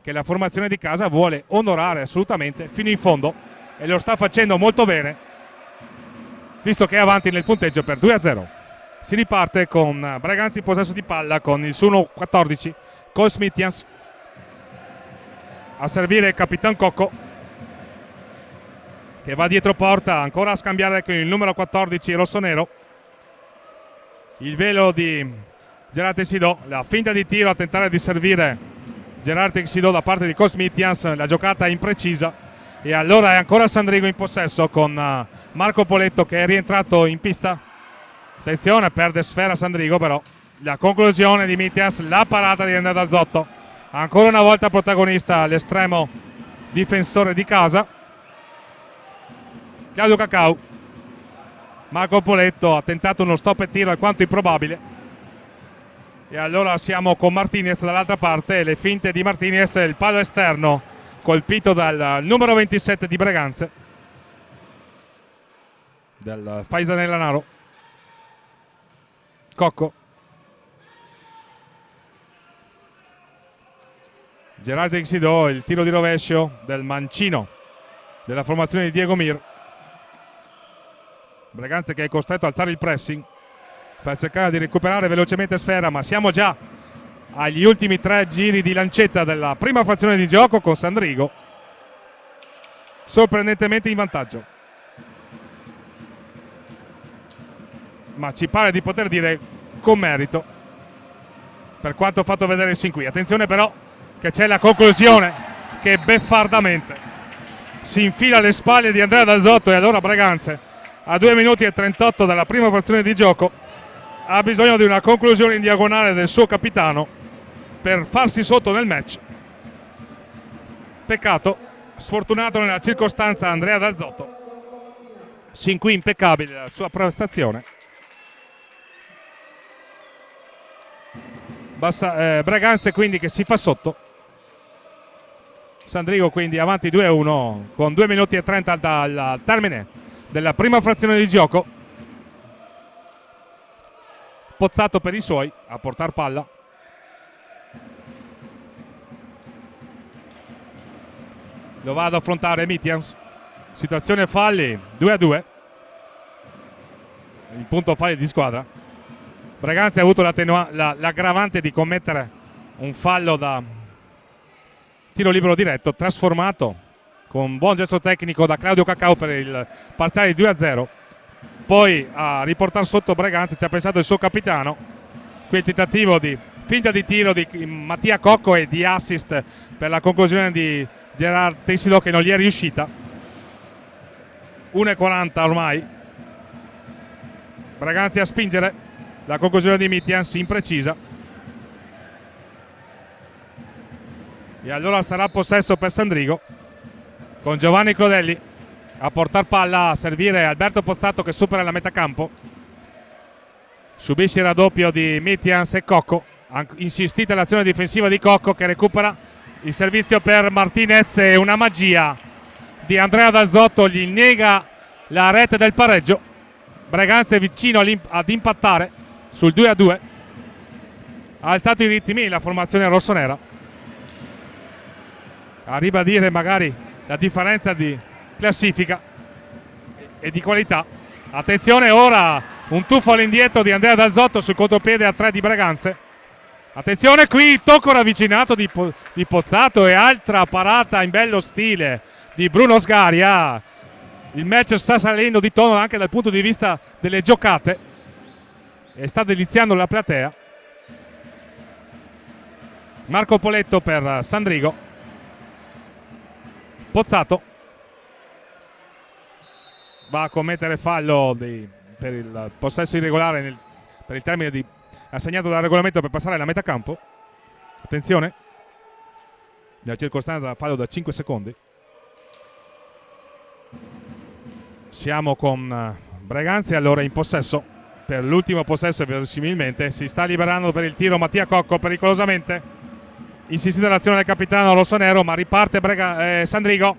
che la formazione di casa vuole onorare assolutamente fino in fondo, e lo sta facendo molto bene, visto che è avanti nel punteggio per 2-0. Si riparte con Breganze in possesso di palla con il suo 14 Cols Mittians, a servire il Capitan Cocco, che va dietro porta ancora a scambiare con il numero 14 rossonero. Il velo di Gerard Teixidó, la finta di tiro a tentare di servire Gerard Teixidó da parte di Cols Mittians, la giocata imprecisa, e allora è ancora Sandrigo in possesso con Marco Poletto che è rientrato in pista. Attenzione, perde sfera Sandrigo, però la conclusione di Mittians, la parata di Andrea Dalzotto, ancora una volta protagonista l'estremo difensore di casa Claudio Cacao. Marco Poletto ha tentato uno stop e tiro alquanto improbabile, e allora siamo con Martinez dall'altra parte. Le finte di Martinez, il palo esterno colpito dal numero 27 di Breganze, del Faisanella Naro. Cocco, Gerard Teixidó, il tiro di rovescio del mancino della formazione di Diego Mir. Breganze che è costretto a alzare il pressing per cercare di recuperare velocemente sfera, ma siamo già agli ultimi 3 giri di lancetta della prima frazione di gioco, con Sandrigo sorprendentemente in vantaggio, ma ci pare di poter dire con merito per quanto fatto vedere sin qui. Attenzione però che c'è la conclusione che beffardamente si infila alle spalle di Andrea Dalzotto, e allora Breganze a 2 minuti e 38 dalla prima frazione di gioco ha bisogno di una conclusione in diagonale del suo capitano per farsi sotto nel match. Peccato, sfortunato nella circostanza Andrea Dal Zotto. Sin qui impeccabile la sua prestazione. Braganza quindi che si fa sotto. Sandrigo quindi avanti 2-1 con 2 minuti e 30 dal termine della prima frazione di gioco. Pozzato per i suoi a portar palla. Lo va ad affrontare Mitjans. Situazione falli 2-2. Il punto falli di squadra. Braganza ha avuto l'aggravante di commettere un fallo da tiro libero diretto, trasformato con un buon gesto tecnico da Claudio Cacao per il parziale di 2-0. Poi a riportare sotto Braganza ci ha pensato il suo capitano. Qui il tentativo di finta di tiro di Mattia Cocco e di assist per la conclusione di Gerard Tessilo che non gli è riuscita. 1:40 ormai. Braganza a spingere. La conclusione di Mitjans imprecisa. E allora sarà possesso per Sandrigo con Giovanni Clodelli a portar palla, a servire Alberto Pozzato che supera la metà campo. Subisce il raddoppio di Mitjans e Cocco. Insistita l'azione difensiva di Cocco che recupera il servizio per Martinez e una magia di Andrea Dal Zotto gli nega la rete del pareggio. Braganza è vicino ad impattare sul 2-2. Ha alzato i ritmi la formazione rossonera a ribadire magari la differenza di classifica e di qualità. Attenzione ora, un tuffo all'indietro di Andrea Dal Zotto sul contropiede a 3 di Braganza. Attenzione qui, il tocco ravvicinato di Pozzato e altra parata in bello stile di Bruno Sgaria. Il match sta salendo di tono anche dal punto di vista delle giocate e sta deliziando la platea. Marco Poletto per Sandrigo. Pozzato va a commettere fallo per il possesso irregolare per il termine assegnato dal regolamento per passare alla metà campo. Attenzione, nella circostanza fallo da 5 secondi. Siamo con Braganza allora in possesso per l'ultimo possesso. Verosimilmente si sta liberando per il tiro Mattia Cocco pericolosamente. Insistita l'azione del capitano rossonero, ma riparte Sandrigo.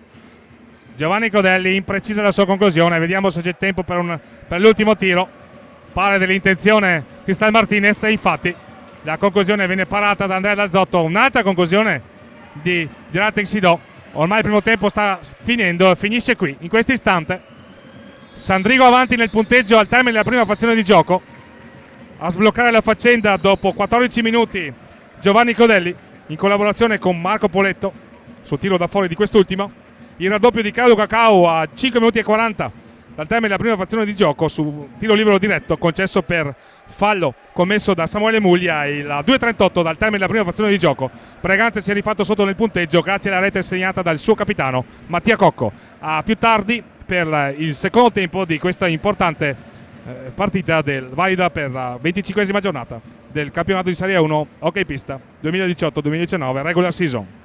Giovanni Clodelli imprecisa la sua conclusione. Vediamo se c'è tempo per l'ultimo tiro. Pare dell'intenzione Cristal Martinez e infatti la conclusione viene parata da Andrea Dal Zotto. Un'altra conclusione di Gerard Teixidó. Ormai il primo tempo sta finendo e finisce qui, in questo istante. Sandrigo avanti nel punteggio al termine della prima frazione di gioco. A sbloccare la faccenda dopo 14 minuti Giovanni Clodelli in collaborazione con Marco Poletto sul tiro da fuori di quest'ultimo. Il raddoppio di Claudio Cacao a 5 minuti e 40 dal termine della prima frazione di gioco su tiro libero diretto concesso per fallo commesso da Samuele Muglia. Il 2:38 dal termine della prima frazione di gioco. Braganza si è rifatto sotto nel punteggio grazie alla rete segnata dal suo capitano Mattia Cocco. A più tardi per il secondo tempo di questa importante partita valida per la 25esima giornata del campionato di Serie 1 Hockey Pista 2018-2019 regular season.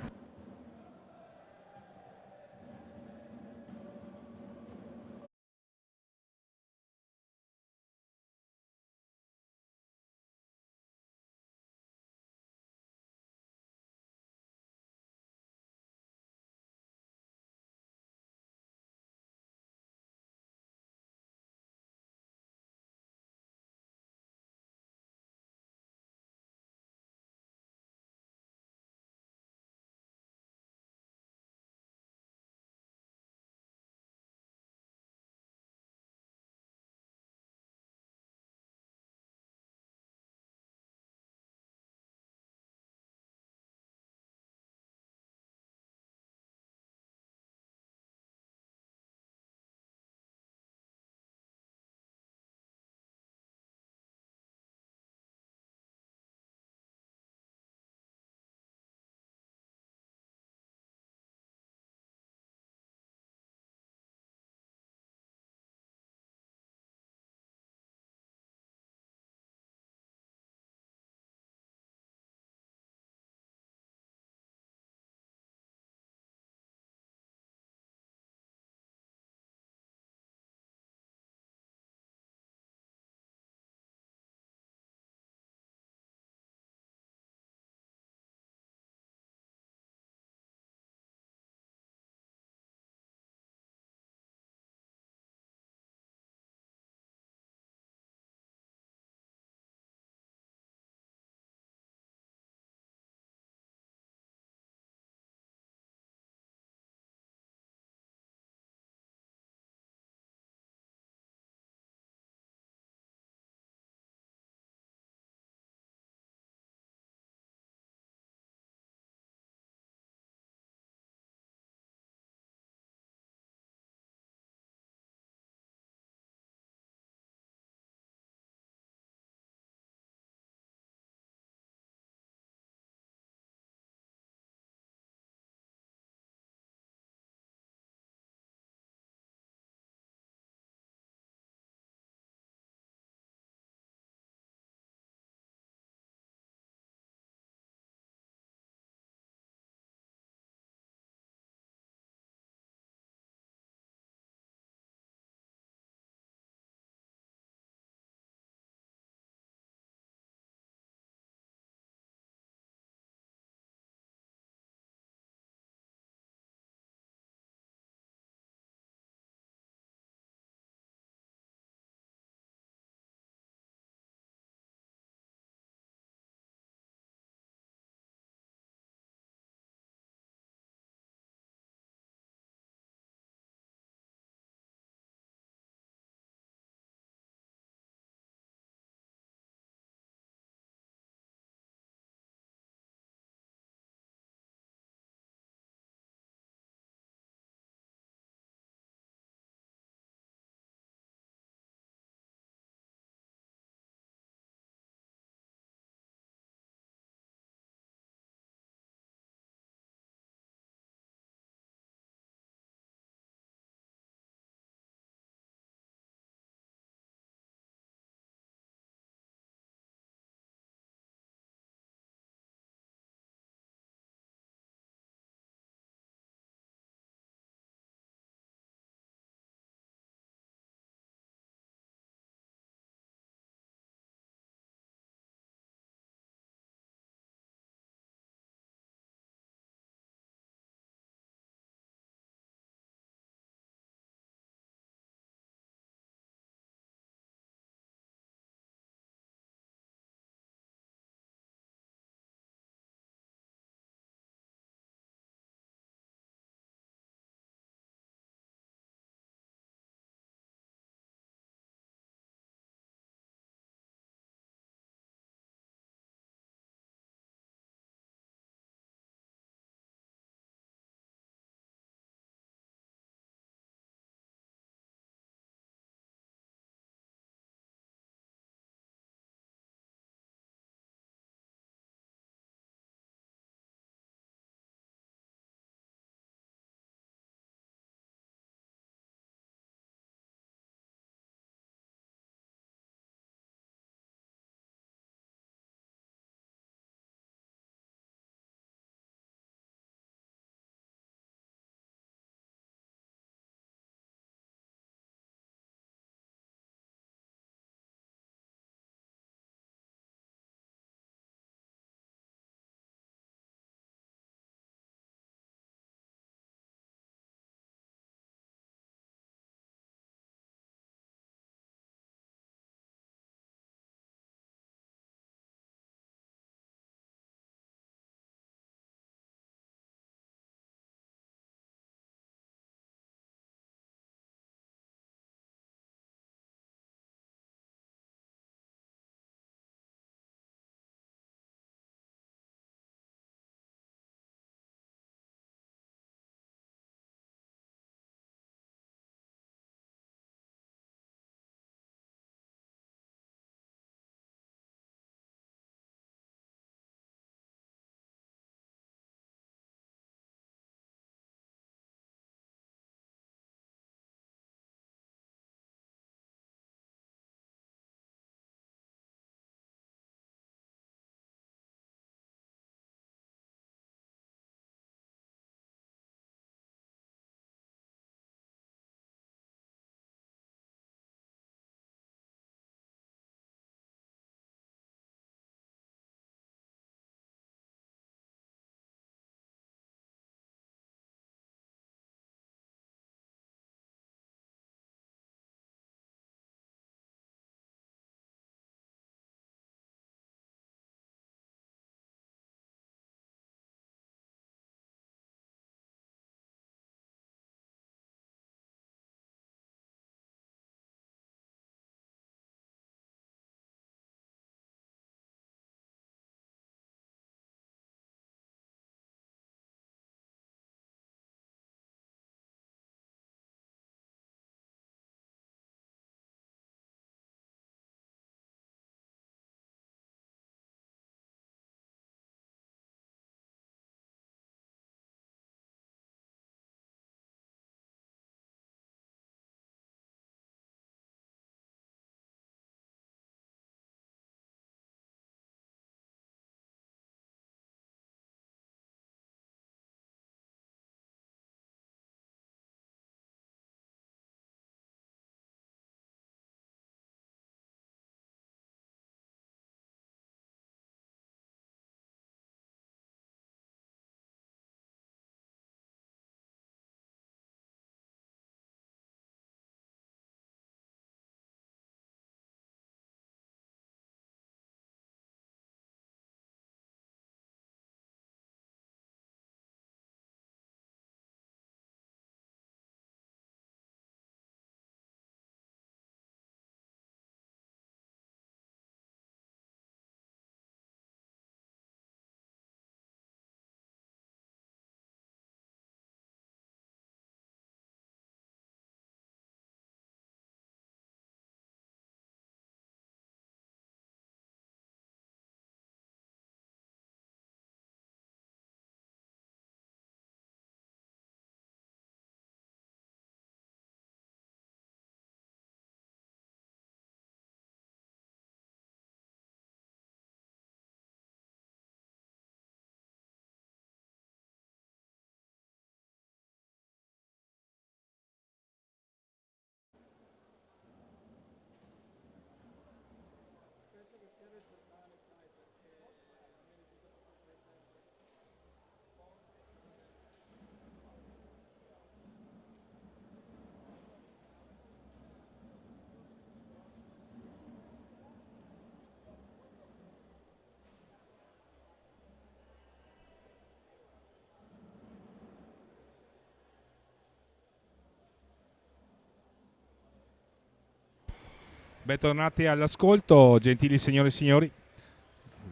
Bentornati all'ascolto, gentili signore e signori.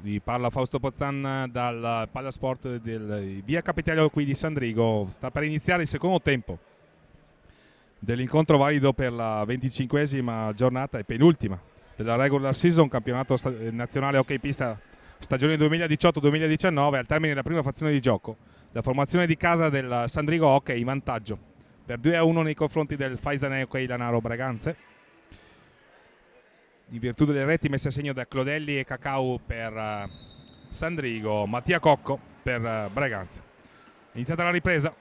Vi parla Fausto Pozzan dal Palasport del Via Capitale qui di Sandrigo. Sta per iniziare il secondo tempo dell'incontro valido per la 25esima giornata e penultima della regular season, campionato nazionale hockey pista stagione 2018-2019. Al termine della prima fazione di gioco, la formazione di casa del Sandrigo Hockey in vantaggio per 2-1 nei confronti del Faisane Hockey Lanaro Breganze, in virtù delle reti messe a segno da Clodelli e Cacau per Sandrigo, Mattia Cocco per Breganze. Iniziata la ripresa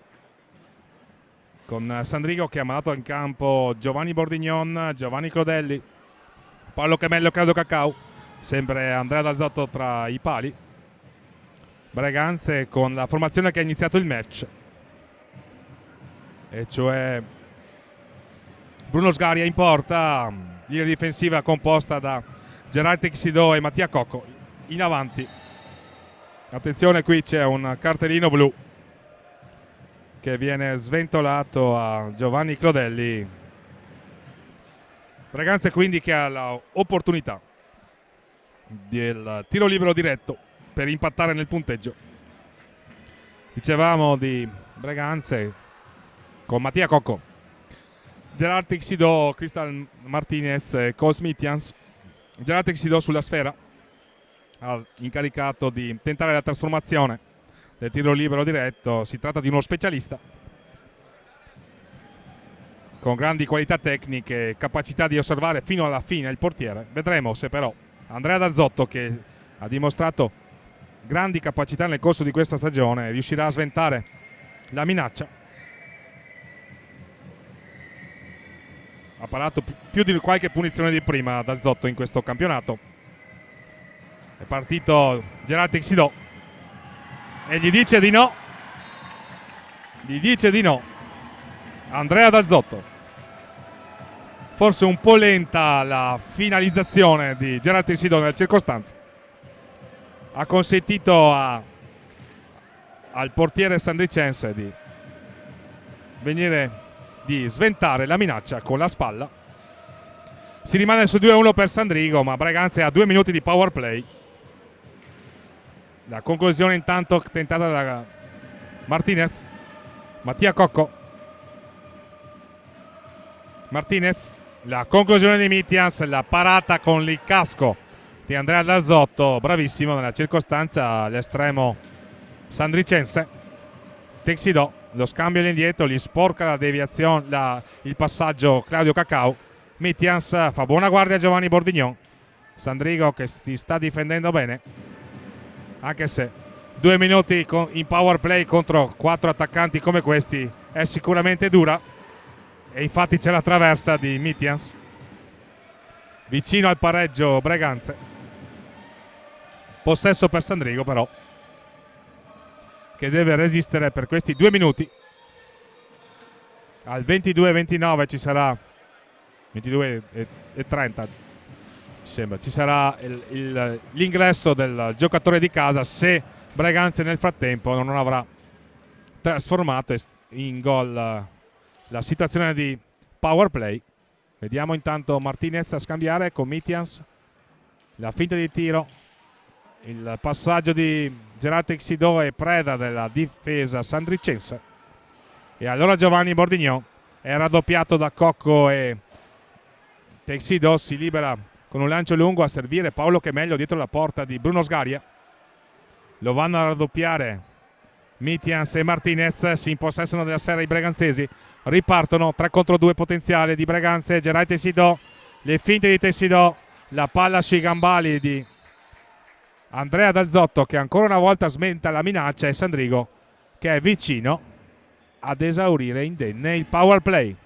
con Sandrigo che ha mandato in campo Giovanni Bordignon, Giovanni Clodelli, Paolo Chemello, Claudio Cacau, sempre Andrea D'Alzotto tra i pali. Breganze con la formazione che ha iniziato il match, e cioè Bruno Sgaria in porta, linea difensiva composta da Gerard Texido e Mattia Cocco. In avanti, attenzione, qui c'è un cartellino blu che viene sventolato a Giovanni Clodelli. Breganze quindi che ha l'opportunità del tiro libero diretto per impattare nel punteggio. Dicevamo di Breganze con Mattia Cocco, Gerard Texido, Crystal Martinez e Cole Smithians. Gerard Texido sulla sfera, incaricato di tentare la trasformazione del tiro libero diretto. Si tratta di uno specialista con grandi qualità tecniche e capacità di osservare fino alla fine il portiere. Vedremo se però Andrea D'Alzotto, che ha dimostrato grandi capacità nel corso di questa stagione, riuscirà a sventare la minaccia. Ha parato più di qualche punizione di prima D'Alzotto in questo campionato. È partito Gerard Texido e gli dice di no. Andrea D'Alzotto. Forse un po' lenta la finalizzazione di Gerard Texido nelle circostanze. Ha consentito al portiere sandricense di sventare la minaccia con la spalla. Si rimane su 2-1 per Sandrigo, ma Breganze ha 2 minuti di power play. La conclusione intanto tentata da Martinez. Mattia Cocco. Martinez. La conclusione di Mittians, la parata con il casco di Andrea D'Alzotto, bravissimo nella circostanza l'estremo sandricense. Texido, lo scambio all'indietro, gli sporca la deviazione, il passaggio Claudio Cacau. Mittians fa buona guardia a Giovanni Bordignon. Sandrigo che si sta difendendo bene, anche se 2 minuti in power play contro 4 attaccanti come questi è sicuramente dura. E infatti c'è la traversa di Mittians vicino al pareggio Breganze. Possesso per Sandrigo però, che deve resistere per questi 2 minuti. Al 22-29 ci sarà 22-30 sembra ci sarà l'ingresso del giocatore di casa, se Breganze nel frattempo non avrà trasformato in gol la situazione di power play. Vediamo intanto Martinez a scambiare con Mittians, la finta di tiro, il passaggio di Gerard Texido e preda della difesa sandricense. E allora Giovanni Bordignon è raddoppiato da Cocco e Texido si libera con un lancio lungo a servire Paolo Chemello dietro la porta di Bruno Sgaria. Lo vanno a raddoppiare Mittians e Martinez, si impossessano della sfera i breganzesi. Ripartono 3 contro 2 potenziale di Breganze. Gerard Texido, le finte di Texido, la palla sui gambali di Andrea D'Alzotto che ancora una volta smenta la minaccia, e Sandrigo che è vicino ad esaurire indenne il power play.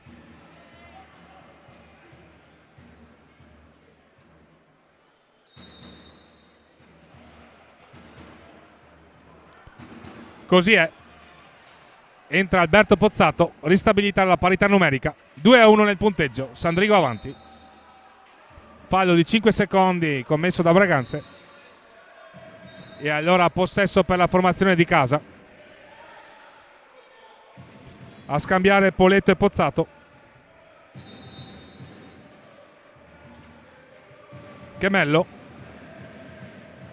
Così è. Entra Alberto Pozzato, ristabilita la parità numerica, 2-1 nel punteggio, Sandrigo avanti. Fallo di 5 secondi commesso da Breganze. E allora possesso per la formazione di casa. A scambiare Poletto e Pozzato. Chemello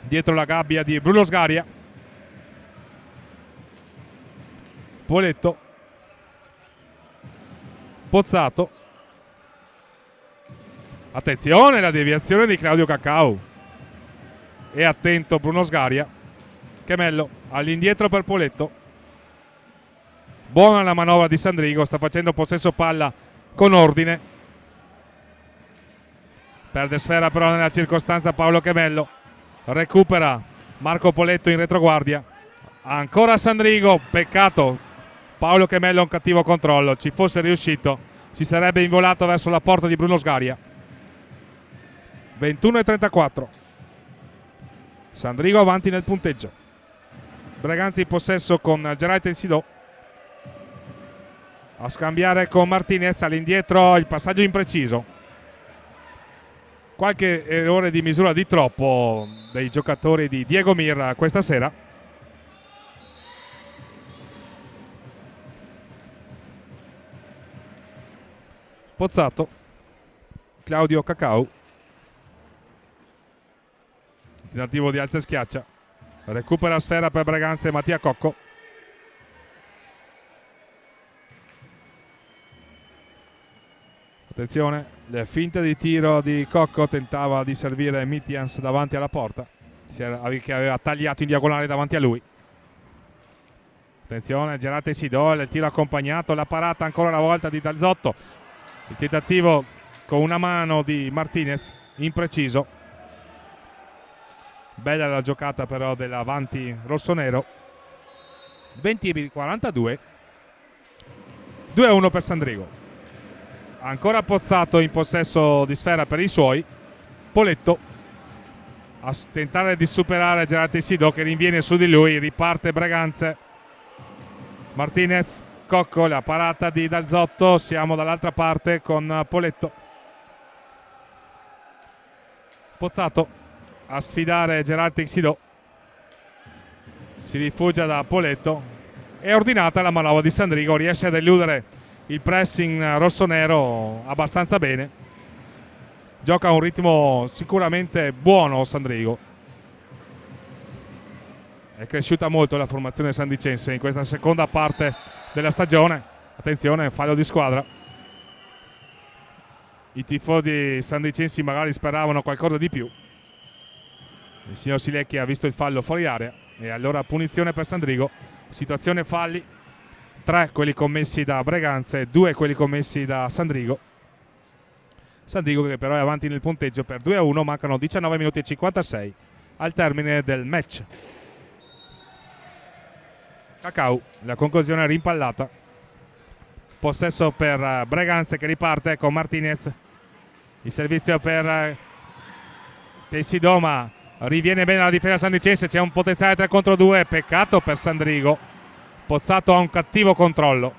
dietro la gabbia di Bruno Sgaria. Poletto, Pozzato, attenzione la deviazione di Claudio Cacao, e attento Bruno Sgaria. Chemello all'indietro per Poletto, buona la manovra di Sandrigo, sta facendo possesso palla con ordine, perde sfera però nella circostanza Paolo Chemello, recupera Marco Poletto in retroguardia, ancora Sandrigo, peccato, Paolo Chemello ha un cattivo controllo, ci fosse riuscito si sarebbe involato verso la porta di Bruno Sgaria. 21-34, Sandrigo avanti nel punteggio. Breganze in possesso con Gerai Tensidò a scambiare con Martinez, all'indietro il passaggio impreciso, qualche errore di misura di troppo dei giocatori di Diego Mir questa sera. Pozzato, Claudio Cacao, tentativo di alza e schiaccia, recupera sfera per Breganze Mattia Cocco, attenzione, le finte di tiro di Cocco, tentava di servire Mitians davanti alla porta che aveva tagliato in diagonale davanti a lui. Attenzione, Gerate Sidol, il tiro accompagnato, la parata ancora una volta di Dalzotto, il tentativo con una mano di Martinez impreciso. Bella la giocata però dell'avanti rossonero. 20-42, 2-1 per Sandrigo. Ancora Pozzato in possesso di sfera per i suoi. Poletto a tentare di superare Gerate Sidò che rinviene su di lui, riparte Breganze. Martinez, Cocco, la parata di Dalzotto, siamo dall'altra parte con Poletto. Pozzato a sfidare Gerard Teixidó, si rifugia da Poletto, è ordinata la manovra di Sandrigo, riesce ad eludere il pressing rossonero abbastanza bene, gioca a un ritmo sicuramente buono Sandrigo. È cresciuta molto la formazione sandicense in questa seconda parte della stagione. Attenzione, fallo di squadra. I tifosi sandicensi magari speravano qualcosa di più. Il signor Silecchi ha visto il fallo fuori area e allora punizione per Sandrigo. Situazione falli, 3 quelli commessi da Breganze, 2 quelli commessi da Sandrigo. Sandrigo che però è avanti nel punteggio per 2-1, mancano 19 minuti e 56 al termine del match. Cacao, la conclusione rimpallata, possesso per Breganze che riparte con Martinez, il servizio per Teixidó, ma riviene bene la difesa sandicense, c'è un potenziale 3 contro 2, peccato per Sandrigo, Pozzato ha un cattivo controllo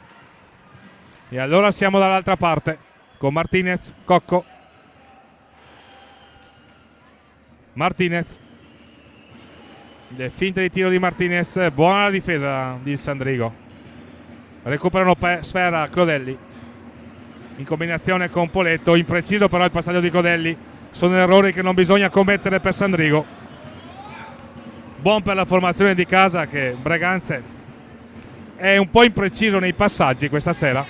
e allora siamo dall'altra parte con Martinez, Cocco, Martinez, le finte di tiro di Martinez, buona la difesa di Sandrigo, recuperano sfera Clodelli in combinazione con Poletto, impreciso però il passaggio di Clodelli, sono errori che non bisogna commettere per Sandrigo. Buon per la formazione di casa che Breganze è un po' impreciso nei passaggi questa sera.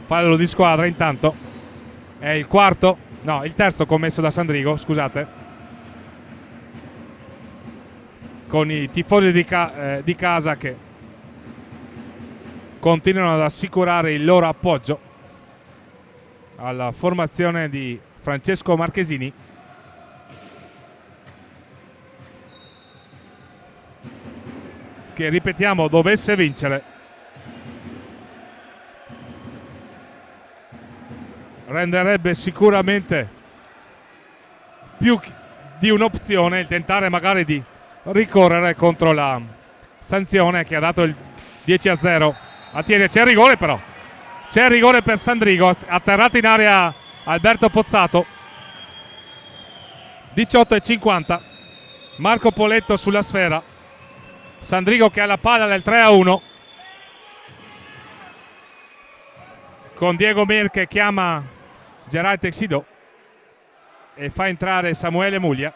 Fallo di squadra intanto, è il quarto, no il terzo commesso da Sandrigo, scusate, con i tifosi di casa che continuano ad assicurare il loro appoggio alla formazione di Francesco Marchesini. Che ripetiamo dovesse vincere, renderebbe sicuramente più di un'opzione il tentare magari di ricorrere contro la sanzione che ha dato il 10-0. Attiene, c'è il rigore però, c'è il rigore per Sandrigo, atterrato in area Alberto Pozzato. 18-50, Marco Poletto sulla sfera, Sandrigo che ha la palla del 3-1 con Diego Mir che chiama Gerard Teixidó. e fa entrare Samuele Muglia.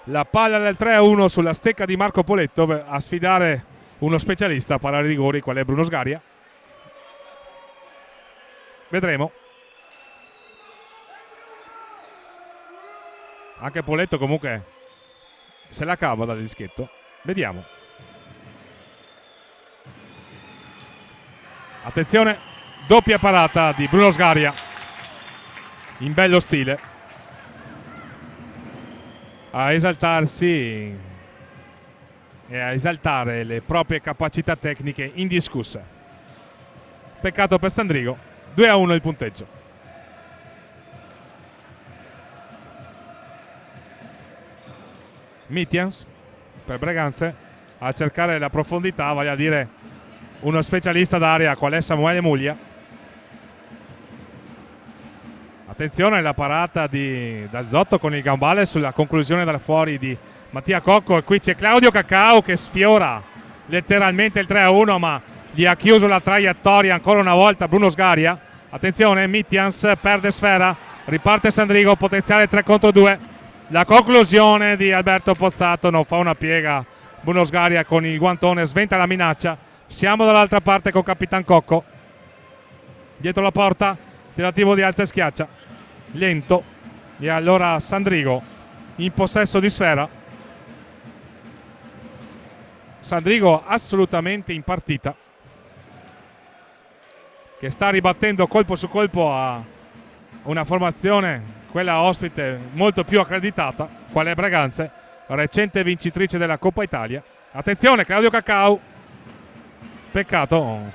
La palla del 3-1 sulla stecca di Marco Poletto a sfidare uno specialista a parare rigori qual è Bruno Sgaria. Vedremo. Anche Poletto comunque se la cava dal dischetto. Vediamo. Attenzione, doppia parata di Bruno Sgaria in bello stile a esaltarsi e a esaltare le proprie capacità tecniche indiscusse. Peccato per Sandrigo. 2-1 il punteggio. Mitjans per Breganze a cercare la profondità, vale a dire uno specialista d'area qual è Samuele Muglia. Attenzione alla parata di D'Azzotto con il gambale sulla conclusione da fuori di Mattia Cocco, e qui c'è Claudio Cacao che sfiora letteralmente il 3-1, ma gli ha chiuso la traiettoria ancora una volta Bruno Sgaria. Attenzione, Mitjans perde sfera, riparte Sandrigo, potenziale 3 contro 2. La conclusione di Alberto Pozzato, non fa una piega Bruno Sgaria con il guantone, sventa la minaccia. Siamo dall'altra parte con Capitan Cocco dietro la porta, tentativo di alza e schiaccia lento, e allora Sandrigo in possesso di sfera. Sandrigo assolutamente in partita, che sta ribattendo colpo su colpo a una formazione, quella ospite, molto più accreditata, qual è Breganze, recente vincitrice della Coppa Italia. Attenzione, Claudio Cacao, peccato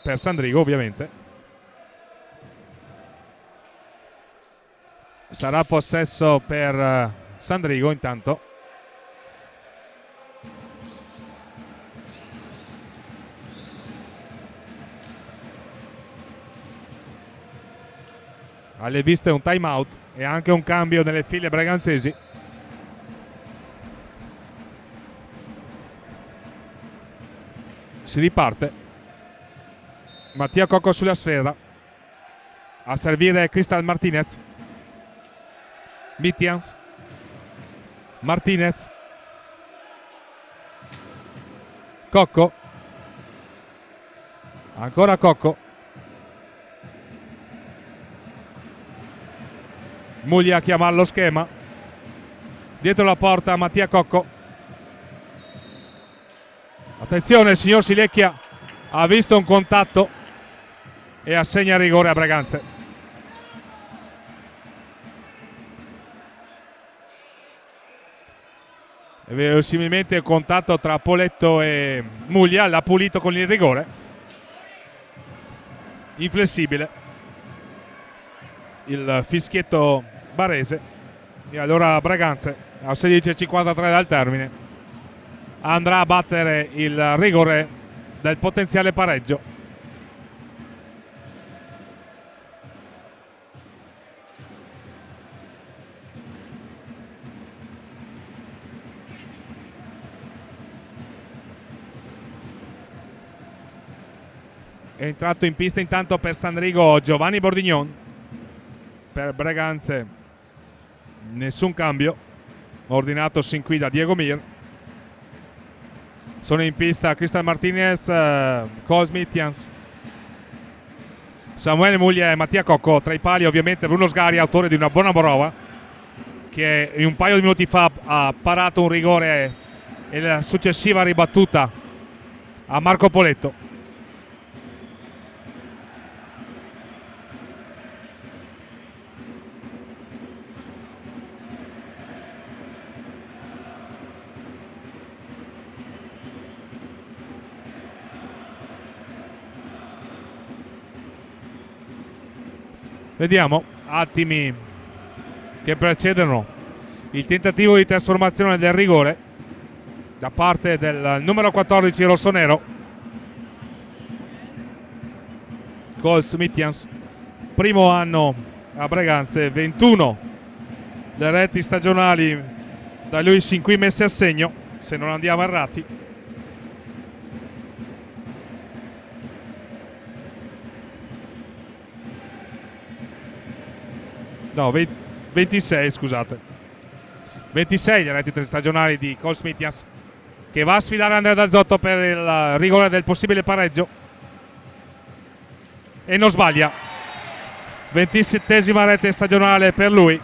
per Sandrigo ovviamente. Sarà possesso per Sandrigo intanto. Alle viste un time out e anche un cambio nelle file breganzesi. Si riparte. Mattia Cocco sulla sfera, a servire Crystal Martinez. Mitjans, Martinez, Cocco, ancora Cocco, Muglia a chiamare lo schema, dietro la porta Mattia Cocco. Attenzione, il signor Silecchia ha visto un contatto e assegna rigore a Breganze. Verosimilmente il contatto tra Poletto e Muglia l'ha pulito con il rigore. Inflessibile il fischietto barese, e allora Breganze a 16:53 dal termine andrà a battere il rigore del potenziale pareggio. È entrato in pista intanto per Sandrigo Giovanni Bordignon. Per Breganze nessun cambio, ordinato sin qui da Diego Mir. Sono in pista Crystal Martinez, Mitjans, Samuele Muglia e Mattia Cocco. Tra i pali ovviamente Bruno Sgaria, autore di una buona prova, che un paio di minuti fa ha parato un rigore e la successiva ribattuta a Marco Poletto. Vediamo attimi che precedono il tentativo di trasformazione del rigore da parte del numero 14 rossonero Cols Mitjans. Primo anno a Breganze, 21 le reti stagionali da lui sin qui messe a segno, se non andiamo errati. no, 26, scusate. 26 le reti stagionali di Cole Smithians, che va a sfidare Andrea Dazzotto per il rigore del possibile pareggio e non sbaglia. 27esima rete stagionale per lui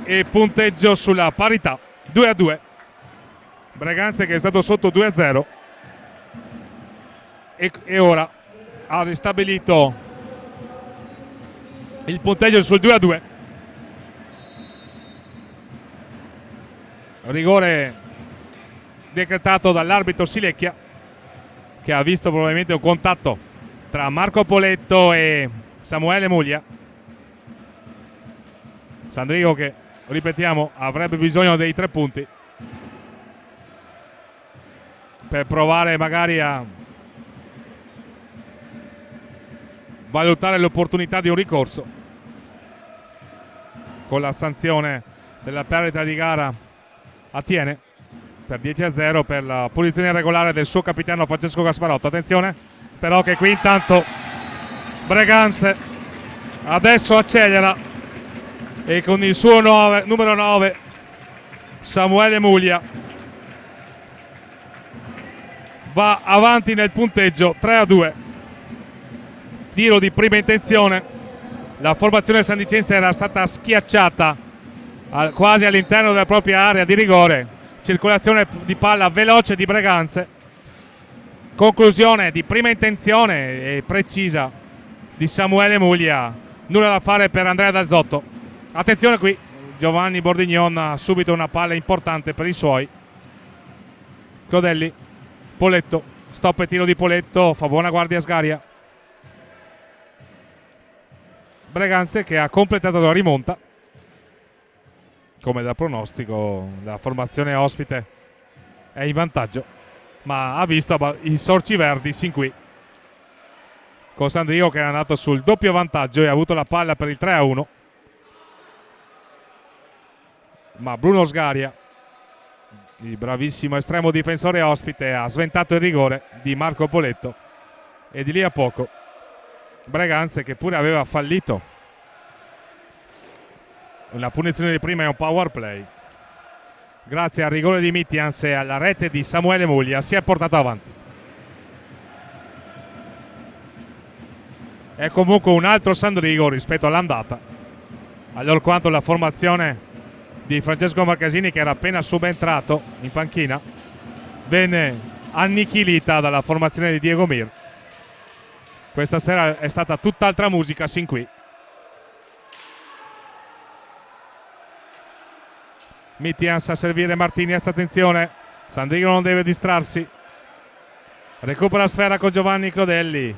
e punteggio sulla parità 2-2. Breganze che è stato sotto 2-0 e ora ha ristabilito il punteggio sul 2-2. Rigore decretato dall'arbitro Silecchia, che ha visto probabilmente un contatto tra Marco Poletto e Samuele Muglia. Sandrigo che, ripetiamo, avrebbe bisogno dei 3 punti per provare magari a valutare l'opportunità di un ricorso. Con la sanzione della perdita di gara attiene per 10-0 per la punizione regolare del suo capitano Francesco Gasparotto. Attenzione però che qui intanto Breganze adesso accelera e con il suo numero 9 Samuele Muglia va avanti nel punteggio 3-2. Tiro di prima intenzione, la formazione sandicense era stata schiacciata quasi all'interno della propria area di rigore. Circolazione di palla veloce di Breganze, conclusione di prima intenzione e precisa di Samuele Muglia, nulla da fare per Andrea Dazzotto. Attenzione qui, Giovanni Bordignon ha subito una palla importante per i suoi. Clodelli, Poletto, stop e tiro di Poletto, fa buona guardia Sgaria. Breganze che ha completato la rimonta. Come da pronostico, la formazione ospite è in vantaggio, ma ha visto i sorci verdi sin qui, con Sandrigo che è andato sul doppio vantaggio e ha avuto la palla per il 3-1, ma Bruno Sgaria, il bravissimo estremo difensore ospite, ha sventato il rigore di Marco Poletto e di lì a poco Breganze, che pure aveva fallito una punizione di prima e un power play, grazie al rigore di Mittians e alla rete di Samuele Muglia, si è portato avanti. È comunque un altro Sandrigo rispetto all'andata, allorquanto la formazione di Francesco Marchesini, che era appena subentrato in panchina, venne annichilita dalla formazione di Diego Mir. Questa sera è stata tutt'altra musica sin qui. Mittians a servire Martinez, attenzione, Sandrigo non deve distrarsi, recupera la sfera con Giovanni Clodelli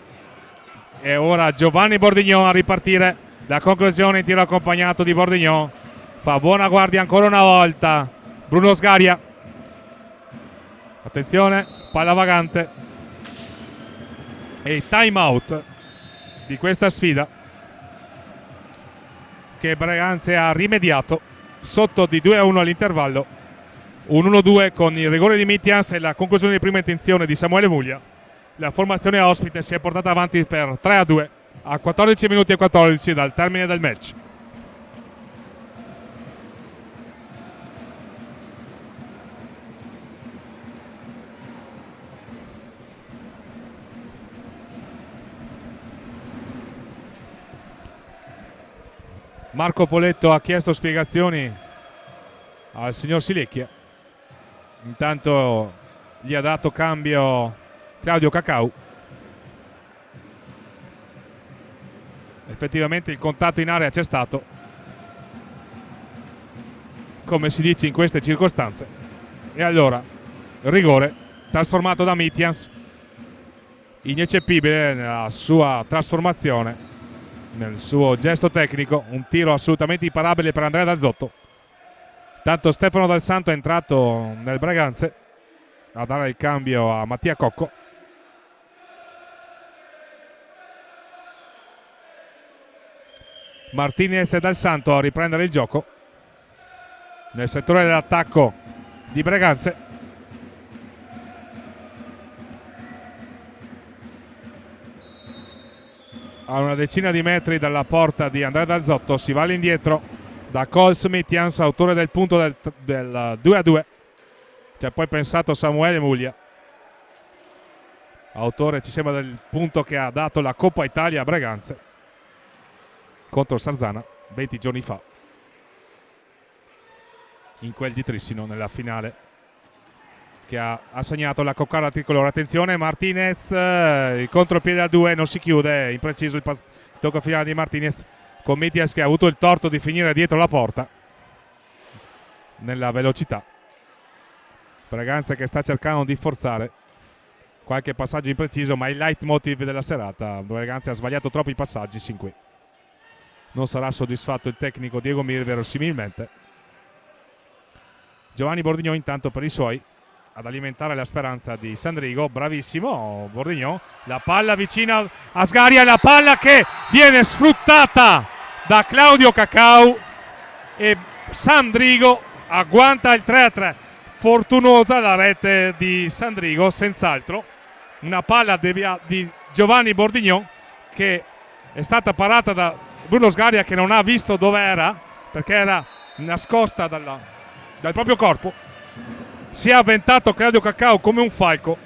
e ora Giovanni Bordignon a ripartire. La conclusione in tiro accompagnato di Bordignon, fa buona guardia ancora una volta Bruno Sgaria. Attenzione, palla vagante e time out di questa sfida che Breganze ha rimediato sotto di 2-1 all'intervallo, un 1-2 con il rigore di Mittians e la conclusione di prima intenzione di Samuele Muglia. La formazione ospite si è portata avanti per 3-2 a 14 minuti e 14 dal termine del match. Marco Poletto ha chiesto spiegazioni al signor Silecchia, intanto gli ha dato cambio Claudio Cacau. Effettivamente il contatto in area c'è stato, come si dice in queste circostanze, e allora rigore trasformato da Mittians, ineccepibile nella sua trasformazione, nel suo gesto tecnico, un tiro assolutamente imparabile per Andrea Dazzotto. Tanto Stefano Dal Santo è entrato nel Breganze a dare il cambio a Mattia Cocco. Martinez e Dal Santo a riprendere il gioco nel settore dell'attacco di Breganze. a una decina di metri dalla porta di Andrea Dazzotto. Si va all'indietro da Cole Smithians, autore del punto del 2-2. Ci ha poi pensato Samuele Muglia, autore ci sembra del punto che ha dato la Coppa Italia a Breganze contro Sarzana 20 giorni fa in quel di Trissino, nella finale, che ha assegnato la coccarda tricolore. Attenzione, Martinez, il contropiede a 2, non si chiude, impreciso il tocco finale di Martinez con Mitias che ha avuto il torto di finire dietro la porta nella velocità. Braganza che sta cercando di forzare qualche passaggio impreciso, ma il leitmotiv della serata, Braganza ha sbagliato troppi passaggi sin qui. Non sarà soddisfatto il tecnico Diego Mir, verosimilmente. Giovanni Bordignon intanto per i suoi ad alimentare la speranza di Sandrigo. Bravissimo Bordignon, la palla vicina a Sgaria, la palla che viene sfruttata da Claudio Cacau e Sandrigo agguanta il 3-3. Fortunosa la rete di Sandrigo, senz'altro. Una palla di Giovanni Bordignon che è stata parata da Bruno Sgaria, che non ha visto dove era perché era nascosta dal proprio corpo. Si è avventato Claudio Cacau come un falco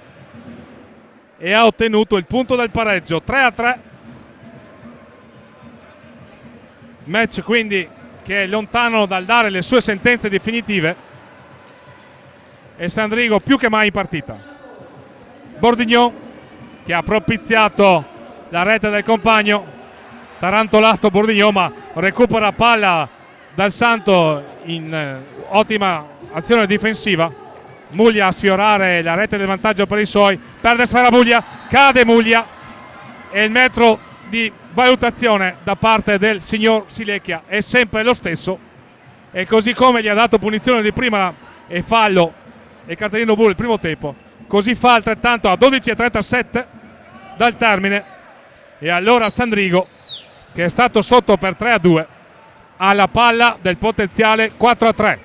e ha ottenuto il punto del pareggio, 3-3. Match quindi che è lontano dal dare le sue sentenze definitive e Sandrigo più che mai in partita. Bordignon che ha propiziato la rete del compagno, tarantolato Bordignon, ma recupera palla dal Santo in ottima azione difensiva. Muglia a sfiorare la rete del vantaggio per i suoi, perde sfera Muglia, cade Muglia e il metro di valutazione da parte del signor Silecchia è sempre lo stesso, e così come gli ha dato punizione di prima e fallo e cartellino blu il primo tempo, così fa altrettanto a 12:37 dal termine. E allora Sandrigo, che è stato sotto per 3-2, ha la palla del potenziale 4-3.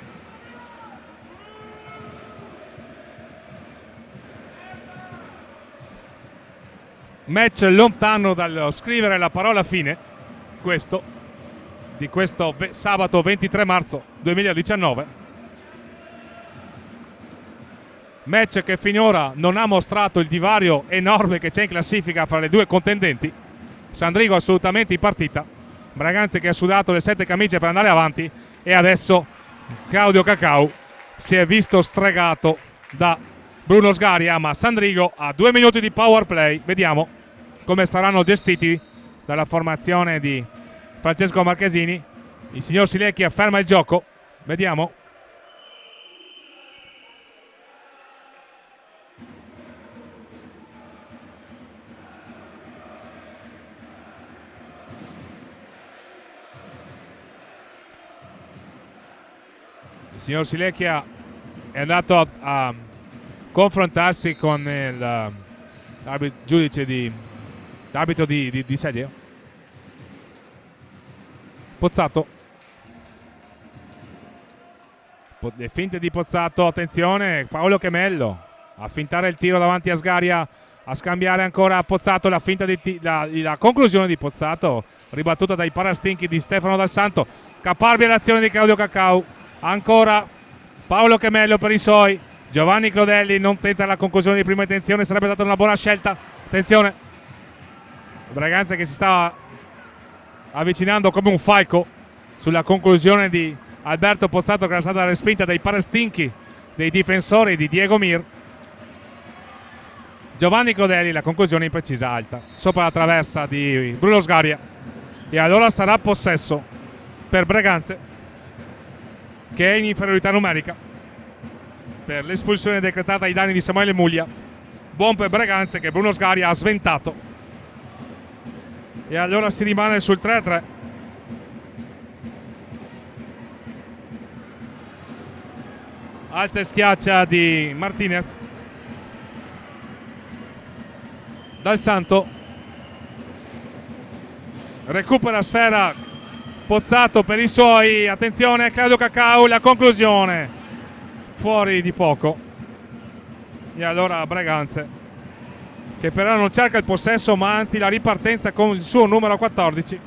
Match lontano dallo scrivere la parola fine, di questo sabato 23 marzo 2019. Match che finora non ha mostrato il divario enorme che c'è in classifica fra le due contendenti. Sandrigo assolutamente in partita, Braganza che ha sudato le 7 camicie per andare avanti, e adesso Claudio Cacau si è visto stregato da Bruno Sgaria, ma Sandrigo ha 2 minuti di power play. Vediamo come saranno gestiti dalla formazione di Francesco Marchesini. Il signor Silecchia ferma il gioco, vediamo. Il signor Silecchia è andato a confrontarsi con l'arbitro di serie Pozzato. Le finte di Pozzato, attenzione Paolo Chemello a fintare il tiro davanti a Sgaria, a scambiare ancora a Pozzato, la finta la conclusione di Pozzato ribattuta dai parastinchi di Stefano Dal Santo. Caparbia l'azione di Claudio Cacau, ancora Paolo Chemello per i suoi. Giovanni Clodelli non tenta la conclusione di prima intenzione, sarebbe stata una buona scelta. Attenzione, Braganza che si stava avvicinando come un falco sulla conclusione di Alberto Pozzato, che era stata respinta dai parastinchi dei difensori di Diego Mir. Giovanni Clodelli, la conclusione imprecisa alta sopra la traversa di Bruno Sgaria, e allora sarà possesso per Braganza, che è in inferiorità numerica per l'espulsione decretata ai danni di Samuele Muglia. Buon per Braganza che Bruno Sgaria ha sventato, e allora si rimane sul 3-3. Alza e schiaccia di Martinez. Dal Santo recupera sfera Pozzato per i suoi. Attenzione Claudio Cacau, la conclusione fuori di poco, e allora Braganza che però non cerca il possesso ma anzi la ripartenza con il suo numero 14.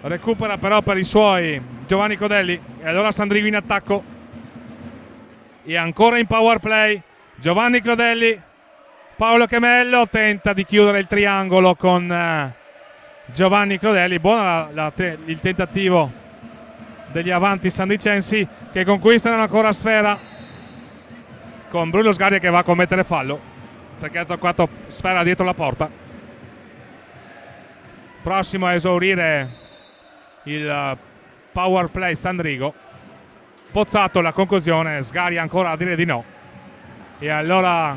Recupera però per i suoi Giovanni Clodelli e allora Sandrigo in attacco e ancora in power play Giovanni Clodelli. Paolo Chemello tenta di chiudere il triangolo con Giovanni Clodelli. Buona il tentativo degli avanti sandicensi che conquistano ancora sfera con Bruno Sgaria che va a commettere fallo perché ha toccato sfera dietro la porta. Prossimo a esaurire il power play Sandrigo. Pozzato la conclusione, Sgaria ancora a dire di no e allora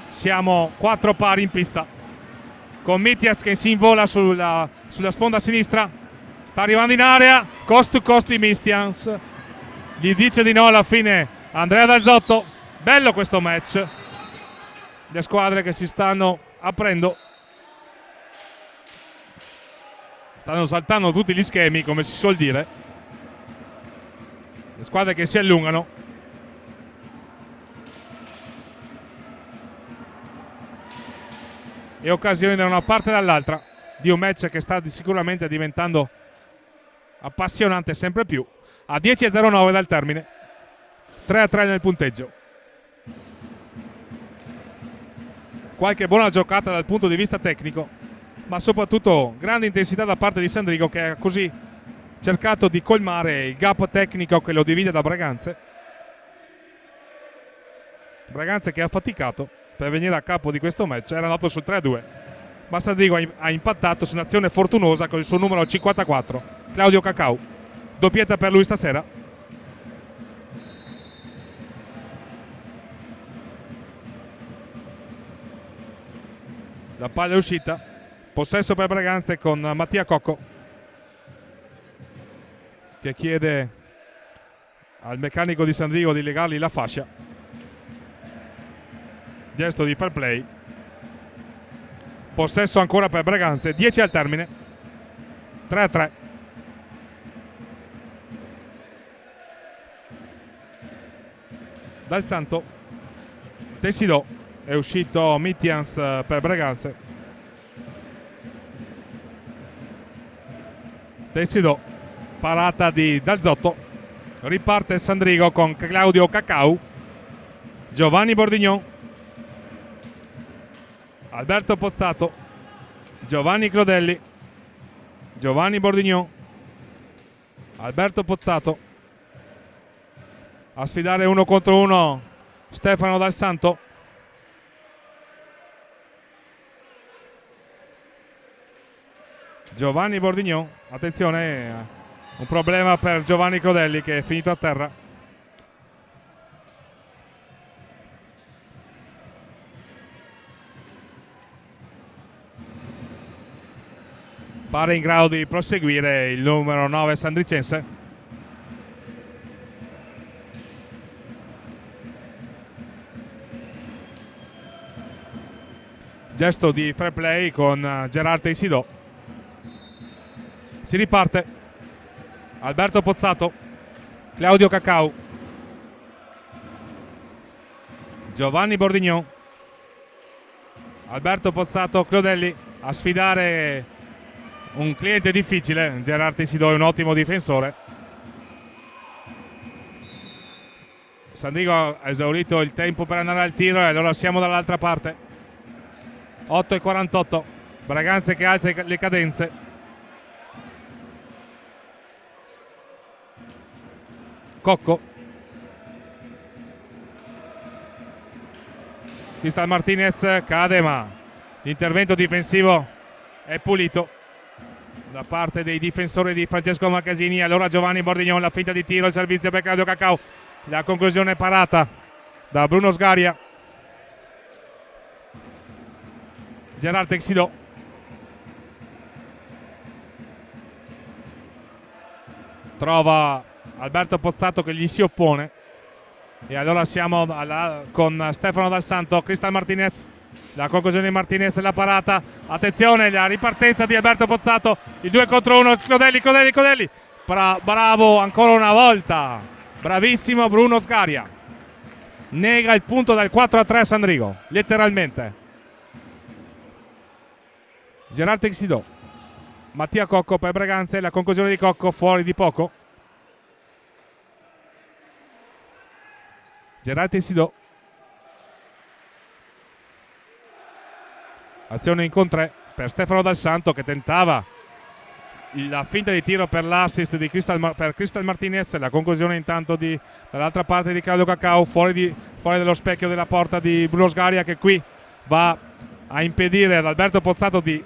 siamo 4 pari in pista con Mitias che si invola sulla sponda sinistra, sta arrivando in area, cost to cost di Mistians, gli dice di no alla fine Andrea Dalzotto. Bello questo match, le squadre che si stanno aprendo, stanno saltando tutti gli schemi come si suol dire, le squadre che si allungano. E occasioni da una parte e dall'altra di un match che sta sicuramente diventando appassionante sempre più. A 10:09 dal termine, 3-3 nel punteggio. Qualche buona giocata dal punto di vista tecnico, ma soprattutto grande intensità da parte di Sandrigo che ha così cercato di colmare il gap tecnico che lo divide da Braganze. Braganze che ha faticato per venire a capo di questo match, era andato sul 3-2, ma Sandrigo ha impattato su un'azione fortunosa con il suo numero 54, Claudio Cacau. Doppietta per lui stasera. La palla è uscita, possesso per Braganze con Mattia Cocco che chiede al meccanico di Sandrigo di legargli la fascia. Gesto di fair play, possesso ancora per Braganze, 10 al termine, 3-3. Dal Santo, Tessidò, è uscito Mitians per Braganze. Tessidò, parata di Dalzotto, riparte Sandrigo con Claudio Cacau, Giovanni Bordignon, Alberto Pozzato, Giovanni Clodelli, Giovanni Bordignon, Alberto Pozzato, a sfidare 1 contro 1 Stefano Dal Santo. Giovanni Bordignon, attenzione, un problema per Giovanni Clodelli che è finito a terra. Pare in grado di proseguire il numero 9 sandricense. Gesto di fair play con Gerard Tessidò. Si riparte. Alberto Pozzato, Claudio Cacau, Giovanni Bordignon, Alberto Pozzato, Clodelli a sfidare un cliente difficile. Gerard Tessidò è un ottimo difensore. Sandrigo ha esaurito il tempo per andare al tiro e allora siamo dall'altra parte. 8:48, Braganze che alza le cadenze. Cocco, Cristal Martinez cade ma l'intervento difensivo è pulito da parte dei difensori di Francesco Marcasini. Allora Giovanni Bordignon, la finta di tiro, il servizio per Claudio Cacau, la conclusione parata da Bruno Sgaria. Gerard Tessidò, trova Alberto Pozzato che gli si oppone e allora siamo con Stefano Dal Santo, Cristal Martinez, la conclusione di Martinez e la parata. Attenzione, la ripartenza di Alberto Pozzato, il 2 contro 1, Clodelli, bravo ancora una volta, bravissimo Bruno Sgaria, nega il punto del 4-3 Sandrigo, letteralmente. Gerard Texidò, Mattia Cocco per Braganza e la conclusione di Cocco fuori di poco. Gerard Texidò, azione in con 3 per Stefano Dal Santo che tentava la finta di tiro per l'assist di per Crystal Martinez, la conclusione intanto dall'altra parte di Claudio Cacao fuori dello specchio della porta di Bruno Sgaria, che qui va a impedire ad Alberto Pozzato di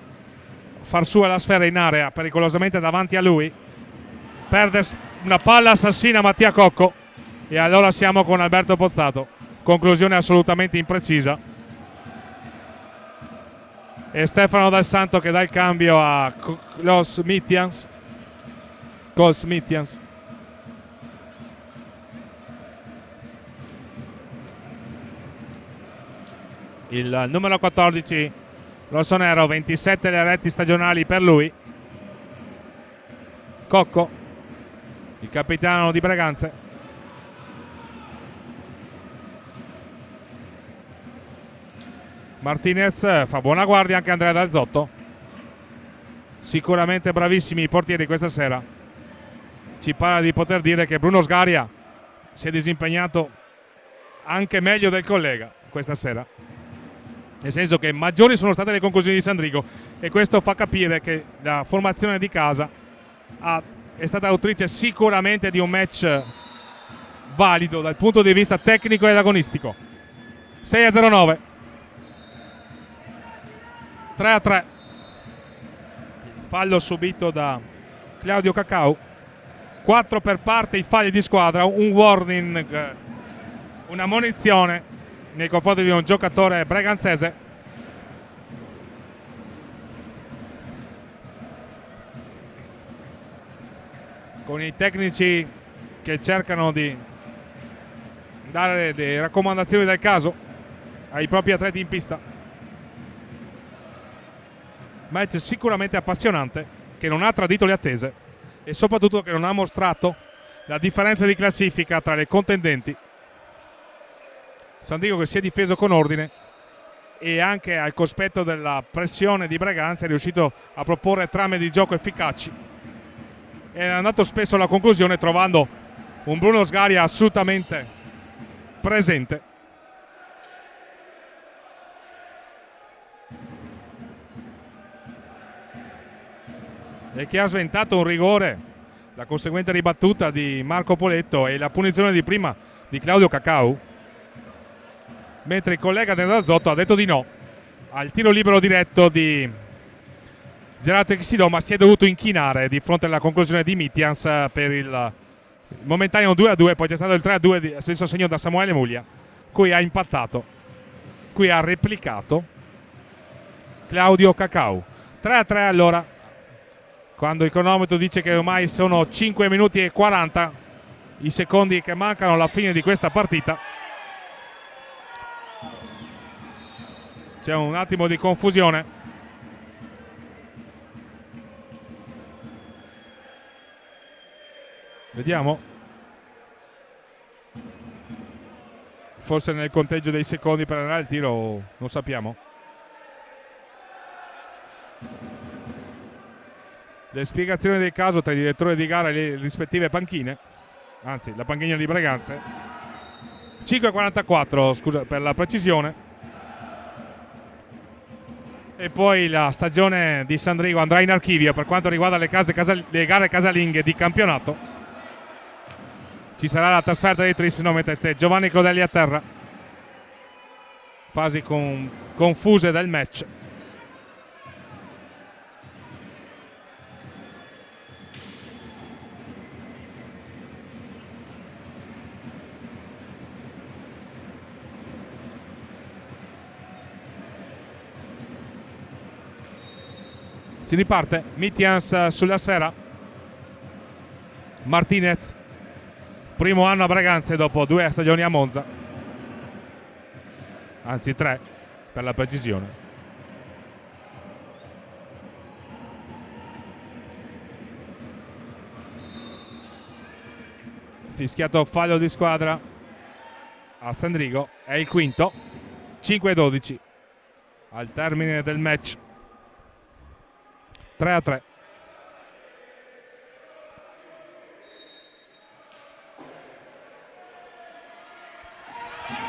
far su la sfera in area pericolosamente davanti a lui. Perde una palla assassina Mattia Cocco e allora siamo con Alberto Pozzato, conclusione assolutamente imprecisa, e Stefano Dal Santo che dà il cambio a Cols Mitjans. Il numero 14 rossonero, 27 le reti stagionali per lui. Cocco, il capitano di Braganza. Martinez fa buona guardia anche Andrea Dalzotto. Sicuramente bravissimi i portieri questa sera. Ci pare di poter dire che Bruno Sgaria si è disimpegnato anche meglio del collega questa sera, nel senso che maggiori sono state le conclusioni di Sandrigo, e questo fa capire che la formazione di casa è stata autrice sicuramente di un match valido dal punto di vista tecnico ed agonistico. 6-0-9, 3-3, il fallo subito da Claudio Cacao, 4 per parte i falli di squadra, un warning, una munizione nei confronti di un giocatore breganzese. Con i tecnici che cercano di dare le raccomandazioni del caso ai propri atleti in pista. Match sicuramente appassionante, che non ha tradito le attese e soprattutto che non ha mostrato la differenza di classifica tra le contendenti. Sandrigo che si è difeso con ordine e anche al cospetto della pressione di Braganza è riuscito a proporre trame di gioco efficaci e è andato spesso alla conclusione, trovando un Bruno Sgaria assolutamente presente. E che ha sventato un rigore, la conseguente ribattuta di Marco Poletto e la punizione di prima di Claudio Cacao, mentre il collega del Dalzotto ha detto di no al tiro libero diretto di Gerard Texidò, ma si è dovuto inchinare di fronte alla conclusione di Mitjans per il momentaneo 2-2. Poi c'è stato il 3-2 stesso segno da Samuele Muglia, qui ha impattato, qui ha replicato Claudio Cacao. 3-3 allora, quando il cronometro dice che ormai sono 5 minuti e 40 i secondi che mancano alla fine di questa partita. C'è un attimo di confusione. Vediamo. Forse nel conteggio dei secondi per andare al tiro, non sappiamo. Le spiegazioni del caso tra il direttore di gara e le rispettive panchine, anzi la panchina di Braganza. 5:44, scusa per la precisione. E poi la stagione di Sandrigo andrà in archivio per quanto riguarda le gare casalinghe di campionato. Ci sarà la trasferta di Trissino, mettete Giovanni Clodelli a terra, fasi confuse del match. Si riparte, Mitjans sulla sfera, Martinez, primo anno a Braganza dopo 2 stagioni a Monza, anzi 3 per la precisione. Fischiato fallo di squadra a Sandrigo, è il quinto. 5-12 al termine del match. 3-3.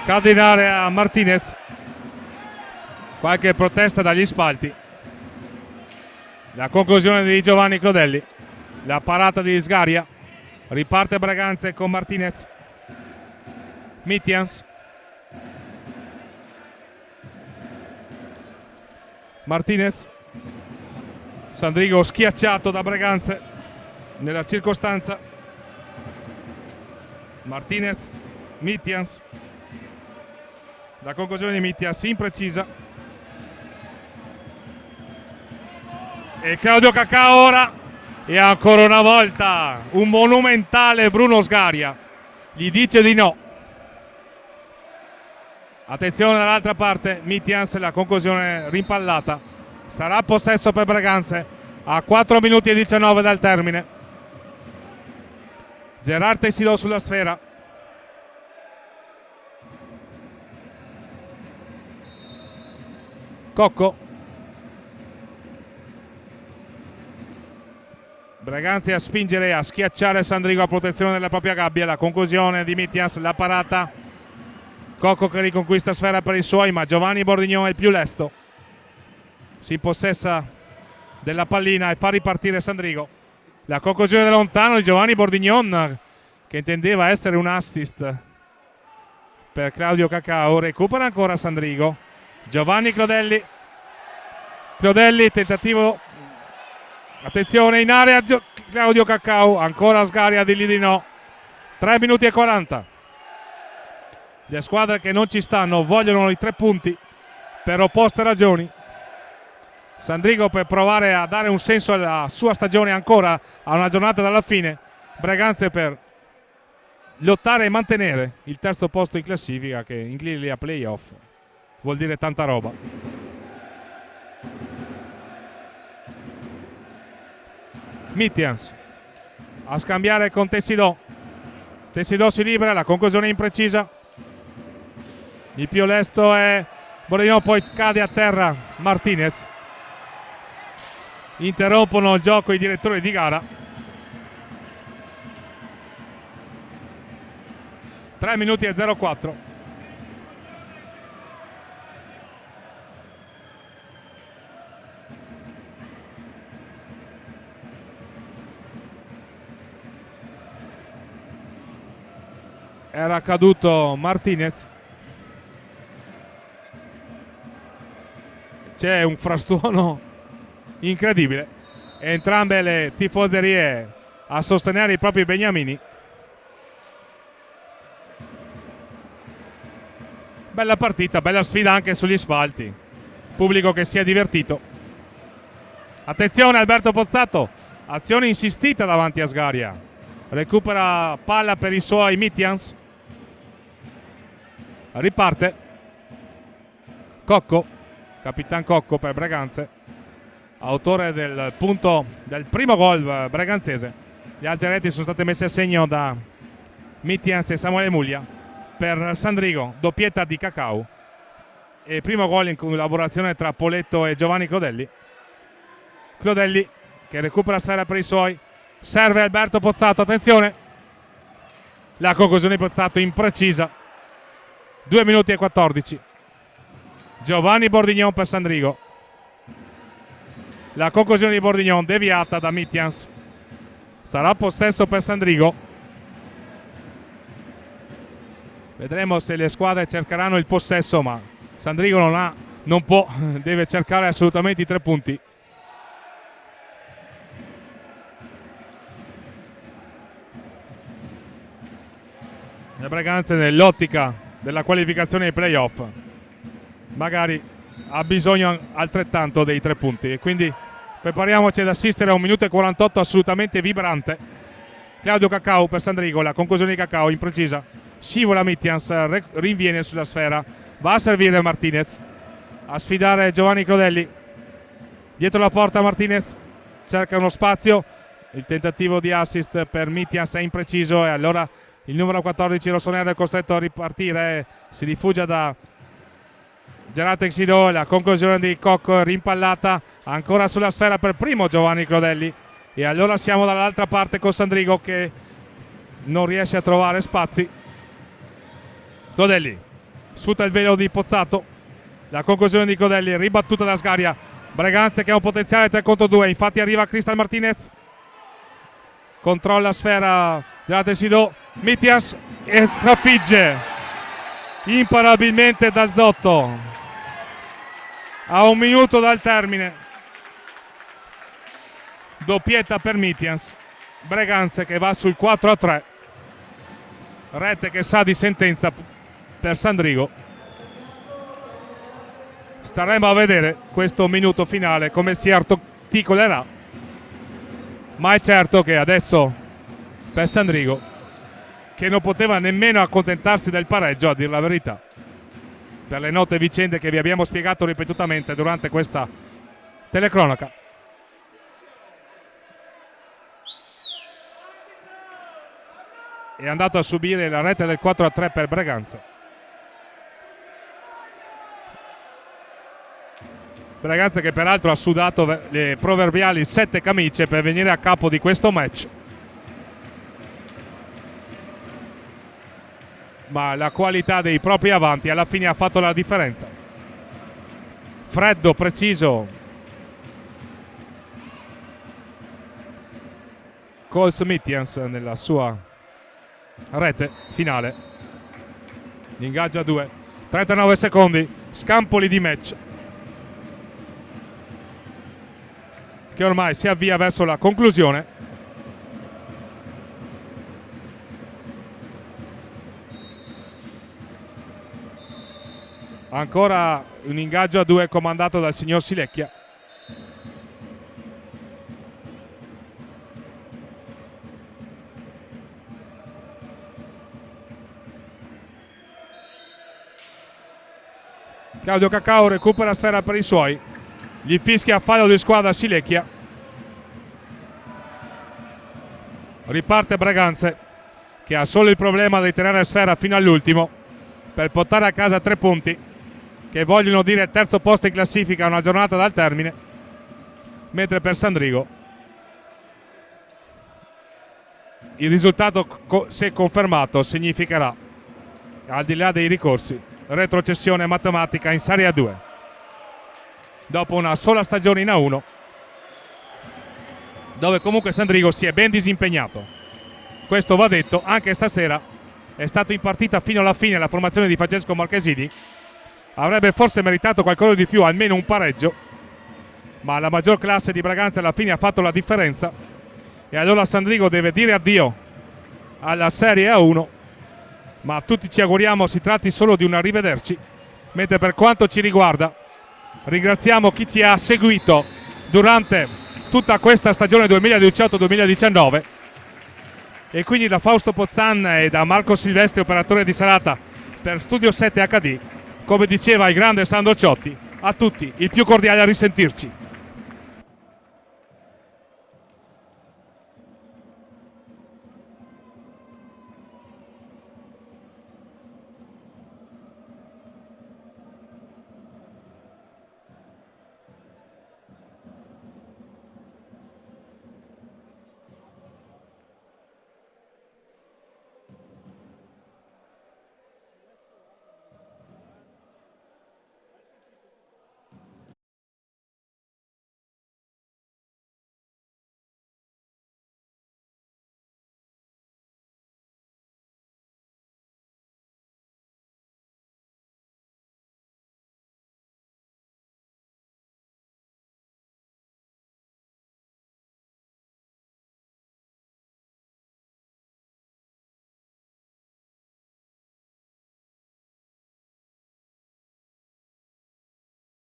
Cade in area Martinez, qualche protesta dagli spalti, la conclusione di Giovanni Clodelli, la parata di Sgaria, riparte Braganza con Martinez, Mitians, Martinez, Sandrigo schiacciato da Braganza nella circostanza, Martinez, Mitians, la conclusione di Mitians imprecisa, e Claudio Cacao ora, e ancora una volta un monumentale Bruno Sgaria gli dice di no. Attenzione dall'altra parte, Mitians, la conclusione rimpallata, sarà possesso per Braganza a 4 minuti e 19 dal termine. Gerard Teixidó sulla sfera, Cocco, Braganza a spingere, a schiacciare Sandrigo a protezione della propria gabbia, la conclusione di Mitians, la parata, Cocco che riconquista sfera per i suoi, ma Giovanni Bordignon è il più lesto, si impossessa della pallina e fa ripartire Sandrigo. La conclusione da lontano di Giovanni Bordignon, che intendeva essere un assist per Claudio Cacao, recupera ancora Sandrigo, Giovanni Clodelli, tentativo, attenzione in area Claudio Cacao, ancora Sgaria a dirgli di no. 3 minuti e 40. Le squadre che non ci stanno vogliono i 3 punti per opposte ragioni. Sandrigo per provare a dare un senso alla sua stagione ancora a una giornata dalla fine, Braganza per lottare e mantenere il terzo posto in classifica, che in linea playoff vuol dire tanta roba. Mitians a scambiare con Teixidó, Teixidó si libera, la conclusione imprecisa, il più lesto è Bordignon, poi cade a terra Martinez, interrompono il gioco i direttori di gara. 3 minuti e 04. Era caduto Martinez, c'è un frastuono incredibile, entrambe le tifoserie a sostenere i propri beniamini. Bella partita, bella sfida anche sugli spalti, pubblico che si è divertito. Attenzione Alberto Pozzato, azione insistita davanti a Sgaria, recupera palla per i suoi Mitians, riparte Cocco, Capitan Cocco per Braganza, autore del punto del primo gol braganzese. Le altre reti sono state messe a segno da Mitians e Samuele Muglia. Per Sandrigo doppietta di Cacao e primo gol in collaborazione tra Poletto e Giovanni Clodelli. Clodelli che recupera sfera per i suoi, serve Alberto Pozzato, attenzione, la conclusione di Pozzato imprecisa. 2 minuti e 14. Giovanni Bordignon per Sandrigo, la conclusione di Bordignon deviata da Mitians, sarà possesso per Sandrigo. Vedremo se le squadre cercheranno il possesso, ma Sandrigo non può, deve cercare assolutamente i 3 punti. Le Braganze nell'ottica della qualificazione ai playoff magari ha bisogno altrettanto dei 3 punti, e quindi prepariamoci ad assistere a 1 minuto e 48 assolutamente vibrante. Claudio Cacao per Sandrigo, la conclusione di Cacao imprecisa, scivola Mitians, rinviene sulla sfera, va a servire Martinez, a sfidare Giovanni Clodelli, dietro la porta Martinez cerca uno spazio, il tentativo di assist per Mitians è impreciso e allora il numero 14 rossonero è costretto a ripartire, si rifugia da Gerard Teixidó, la conclusione di Cocco rimpallata, Ancora sulla sfera per primo Giovanni Clodelli, e allora siamo dall'altra parte con Sandrigo che non riesce a trovare spazi. Clodelli sfrutta il velo di Pozzato, la conclusione di Clodelli ribattuta da Sgaria. Breganze che ha un potenziale 3 contro 2, infatti arriva Crystal Martinez, controlla sfera Gelatesido, Mitias e trafigge imparabilmente Dal Zotto a 1 minuto dal termine. Doppietta per Mitias, Breganze che va sul 4-3, rete che sa di sentenza per Sandrigo. Staremo a vedere questo minuto finale come si articolerà, ma è certo che adesso per Sandrigo, che non poteva nemmeno accontentarsi del pareggio, a dir la verità, per le note vicende che vi abbiamo spiegato ripetutamente durante questa telecronaca. È andato a subire la rete del 4-3 per Breganze. Breganze che peraltro ha sudato le proverbiali 7 camicie per venire a capo di questo match, ma la qualità dei propri avanti alla fine ha fatto la differenza. Freddo, preciso Coles Mitias nella sua rete finale. Ingaggio a 2, 39 secondi, scampoli di match che ormai si avvia verso la conclusione. Ancora un ingaggio a 2 comandato dal signor Silecchia. Claudio Cacao recupera sfera per i suoi, gli fischia fallo di squadra Silecchia. Riparte Breganze che ha solo il problema di tenere sfera fino all'ultimo per portare a casa 3 punti che vogliono dire terzo posto in classifica a una giornata dal termine, mentre per Sandrigo il risultato, se confermato, significherà, al di là dei ricorsi, retrocessione matematica in Serie A2 dopo una sola stagione in A1, dove comunque Sandrigo si è ben disimpegnato. Questo va detto, anche stasera è stato in partita fino alla fine la formazione di Francesco Marchesini. Avrebbe forse meritato qualcosa di più, almeno un pareggio, ma la maggior classe di Breganze alla fine ha fatto la differenza, e allora Sandrigo deve dire addio alla Serie A1, ma tutti ci auguriamo si tratti solo di un arrivederci, mentre per quanto ci riguarda ringraziamo chi ci ha seguito durante tutta questa stagione 2018-2019, e quindi da Fausto Pozzan e da Marco Silvestri, operatore di serata per Studio 7 HD, come diceva il grande Sandro Ciotti, a tutti il più cordiale a risentirci.